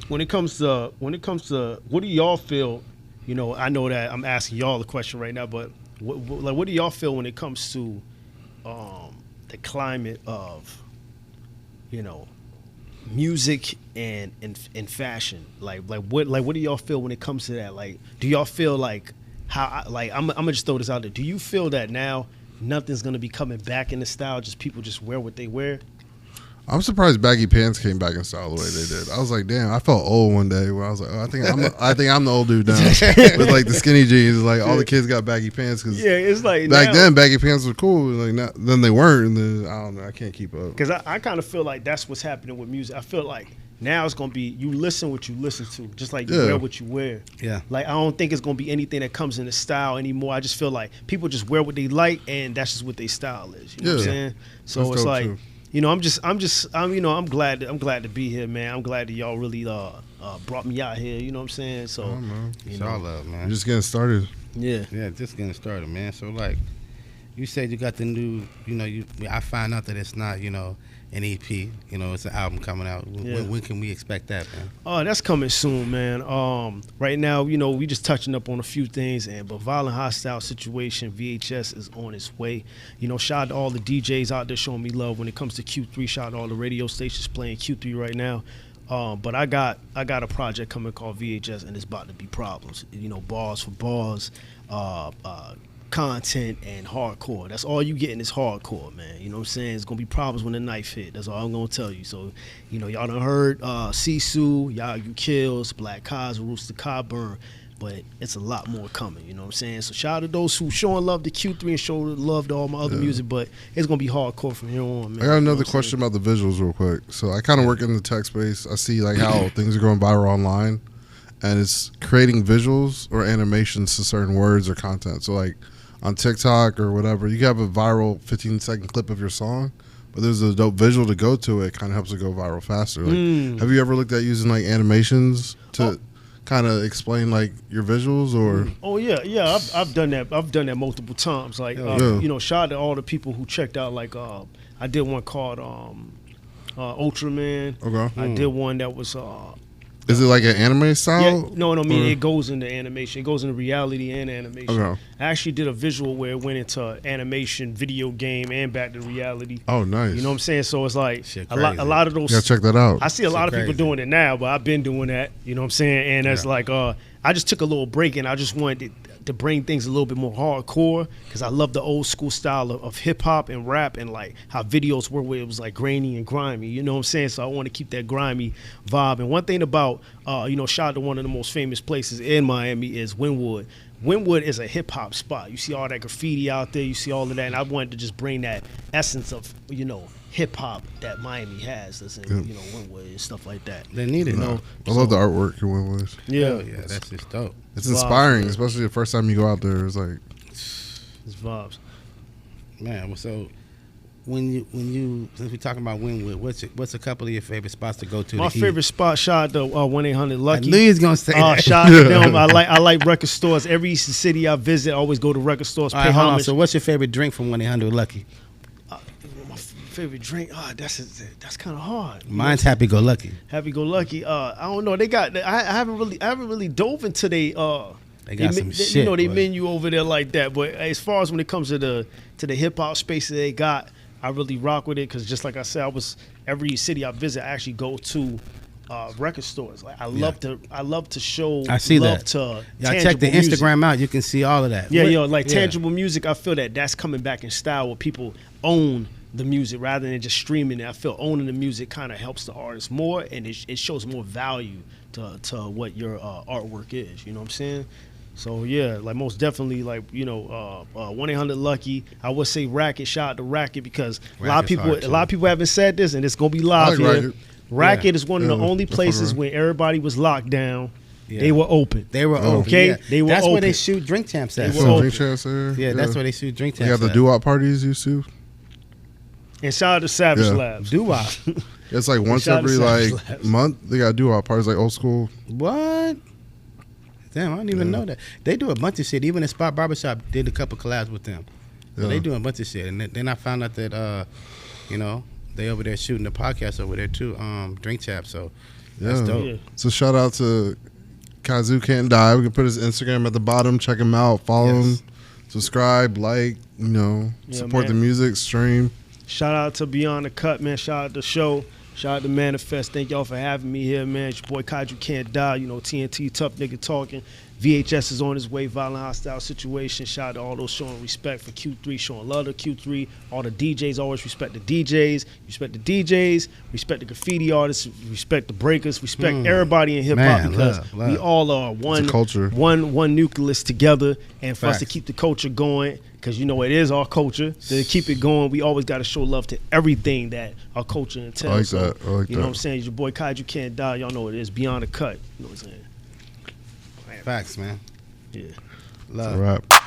Speaker 3: When it comes to what do y'all feel, you know, I know that I'm asking y'all the question right now, but what do y'all feel when it comes to the climate of, you know, music and fashion? Like what do y'all feel when it comes to that? Like, do y'all feel like I'm gonna just throw this out there. Do you feel that now nothing's gonna be coming back in the style, just people just wear what they wear?
Speaker 2: I'm surprised baggy pants came back in style the way they did. I was like, damn, I felt old one day where I was like, oh, I think I'm the old dude now with like the skinny jeans. Like all the kids got baggy pants because
Speaker 3: it's like
Speaker 2: back then baggy pants were cool. Like then they weren't. And then I don't know, I can't keep up.
Speaker 3: Because I kind of feel like that's what's happening with music. I feel like now it's gonna be you listen what you listen to, just like you wear what you wear.
Speaker 1: Yeah.
Speaker 3: Like I don't think it's gonna be anything that comes in the style anymore. I just feel like people just wear what they like, and that's just what their style is. You know what I'm saying? So
Speaker 2: That's
Speaker 3: it's
Speaker 2: dope,
Speaker 3: like.
Speaker 2: too.
Speaker 3: You know, I'm glad to be here, man. I'm glad that y'all really brought me out here. You know what I'm saying? So,
Speaker 1: It's all love, man.
Speaker 2: You're just getting started.
Speaker 3: Yeah,
Speaker 1: just getting started, man. So like, you said you got the new, you know, I find out that it's not, you know, an EP. You know, it's an album coming out. When can we expect that, man?
Speaker 3: Oh, that's coming soon, man. Right now, you know, we just touching up on a few things, but Violent Hostile Situation VHS is on its way. You know, shout out to all the DJs out there showing me love when it comes to Q3. Shout out to all the radio stations playing Q3 right now. But I got a project coming called VHS, and it's about to be problems. You know, bars for bars, content and hardcore. That's all you getting is hardcore, man. You know what I'm saying? It's gonna be problems when the knife hit. That's all I'm gonna tell you. So, you know, y'all done heard Sisu, KAIJU Kills, Black Kaiser, Rooster Cogburn, but it's a lot more coming. You know what I'm saying? So shout out to those who showing love to Q3 and showing love to all my other music, but it's gonna be hardcore from here on, man.
Speaker 2: I got another question about the visuals real quick. So I kind of work in the tech space. I see like how things are going viral online, and it's creating visuals or animations to certain words or content. So like on TikTok or whatever, you have a viral 15-second clip of your song, but there's a dope visual to go to it. Kind of helps it go viral faster. Like, have you ever looked at using like animations to kind of explain like your visuals or?
Speaker 3: Oh yeah, I've done that. I've done that multiple times. Like you know, shout out to all the people who checked out. Like I did one called Ultraman.
Speaker 2: Okay.
Speaker 3: I did one that was.
Speaker 2: Is it like an anime style?
Speaker 3: Yeah, no, I mean it goes into animation. It goes into reality and animation.
Speaker 2: Okay.
Speaker 3: I actually did a visual where it went into animation, video game, and back to reality.
Speaker 2: Oh, nice.
Speaker 3: You know what I'm saying? So it's like a lot of those.
Speaker 2: Yeah, check that out.
Speaker 3: I see a lot of people doing it now, but I've been doing that. You know what I'm saying? And it's like I just took a little break, and I just wanted to bring things a little bit more hardcore because I love the old school style of hip hop and rap and like how videos were where it was like grainy and grimy. You know what I'm saying? So I want to keep that grimy vibe. And one thing about you know, shout out to one of the most famous places in Miami is Wynwood. Wynwood is a hip hop spot. You see all that graffiti out there. You see all of that, and I wanted to just bring that essence of, you know, hip hop that Miami has. That's in, you know, Wynwood and stuff like that.
Speaker 1: They need it.
Speaker 3: You know?
Speaker 2: I love the artwork in Wynwood.
Speaker 3: Yeah,
Speaker 1: yeah, that's just dope.
Speaker 2: It's inspiring, especially the first time you go out there. It's like
Speaker 3: it's vibes.
Speaker 1: Man, so when you since we're talking about Wynwood, what's a couple of your favorite spots to go to?
Speaker 3: My favorite spot, shout out to 1-800-LUCKY.
Speaker 1: I knew he was gonna say that.
Speaker 3: Shout out to them. I like record stores. Every city I visit, I always go to record stores.
Speaker 1: All right, hold on. So what's your favorite drink from 1-800-LUCKY?
Speaker 3: My favorite drink? That's kind of hard.
Speaker 1: Mine's Happy Go Lucky.
Speaker 3: Happy Go Lucky. I don't know. They got. I haven't really dove into
Speaker 1: They got some shit.
Speaker 3: You know, they
Speaker 1: boy.
Speaker 3: menu over there like that. But as far as when it comes to the hip hop space that they got, I really rock with it because just like I said, every city I visit, I actually go to record stores. Like I love to show.
Speaker 1: I see
Speaker 3: love
Speaker 1: that.
Speaker 3: To
Speaker 1: Y'all check the
Speaker 3: music.
Speaker 1: Instagram out. You can see all of that.
Speaker 3: Yeah, tangible music. I feel that's coming back in style where people own the music rather than just streaming it. I feel owning the music kind of helps the artist more, and it shows more value to what your artwork is. You know what I'm saying? So yeah, like most definitely, like 1-800-LUCKY. I would say Racket. Shout out to Racket because a lot of people haven't said this, and it's gonna be live here. Racket is one of the only places when everybody was locked down. Yeah. They were open.
Speaker 1: They were open.
Speaker 3: Okay,
Speaker 1: yeah.
Speaker 3: They were
Speaker 1: That's
Speaker 3: open.
Speaker 1: where they shoot Drink Champs at.
Speaker 2: Drink Champs there.
Speaker 1: Yeah, that's where they shoot Drink Champs.
Speaker 2: They have the doo-wop parties used to.
Speaker 3: And shout out to Savage Labs.
Speaker 1: Doo-wop.
Speaker 2: It's like once every month they got doo-wop parties, like old school.
Speaker 1: What? Damn, I didn't even know that. They do a bunch of shit. Even the Spot Barbershop did a couple collabs with them. So they do a bunch of shit. And then I found out that, they over there shooting the podcast over there too, Drink Champs. So that's dope. Yeah.
Speaker 2: So shout out to KAIJU Can't Die. We can put his Instagram at the bottom. Check him out. Follow him. Subscribe. Like. Support the music. Stream.
Speaker 3: Shout out to Beyond the Cut, man. Shout out to the show. Shout out to Manifest. Thank y'all for having me here, man. It's your boy KAIJU Can't Die. TNT, tough nigga talking. VHS is on his way. Violent Hostile Situation. Shout out to all those showing respect for Q3, showing love to Q3. All the DJs always respect the DJs. Respect the DJs. Respect the graffiti artists. Respect the breakers. Respect everybody in hip hop because we all are one
Speaker 2: culture,
Speaker 3: one nucleus together. And for us to keep the culture going, because it is our culture. To keep it going, we always got to show love to everything that our culture entails.
Speaker 2: I like that.
Speaker 3: You know what I'm saying? It's your boy KAIJU Can't Die. Y'all know what it is. Beyond the Cut. You know what I'm saying?
Speaker 1: Facts, man.
Speaker 3: Yeah.
Speaker 2: Love. It's a wrap.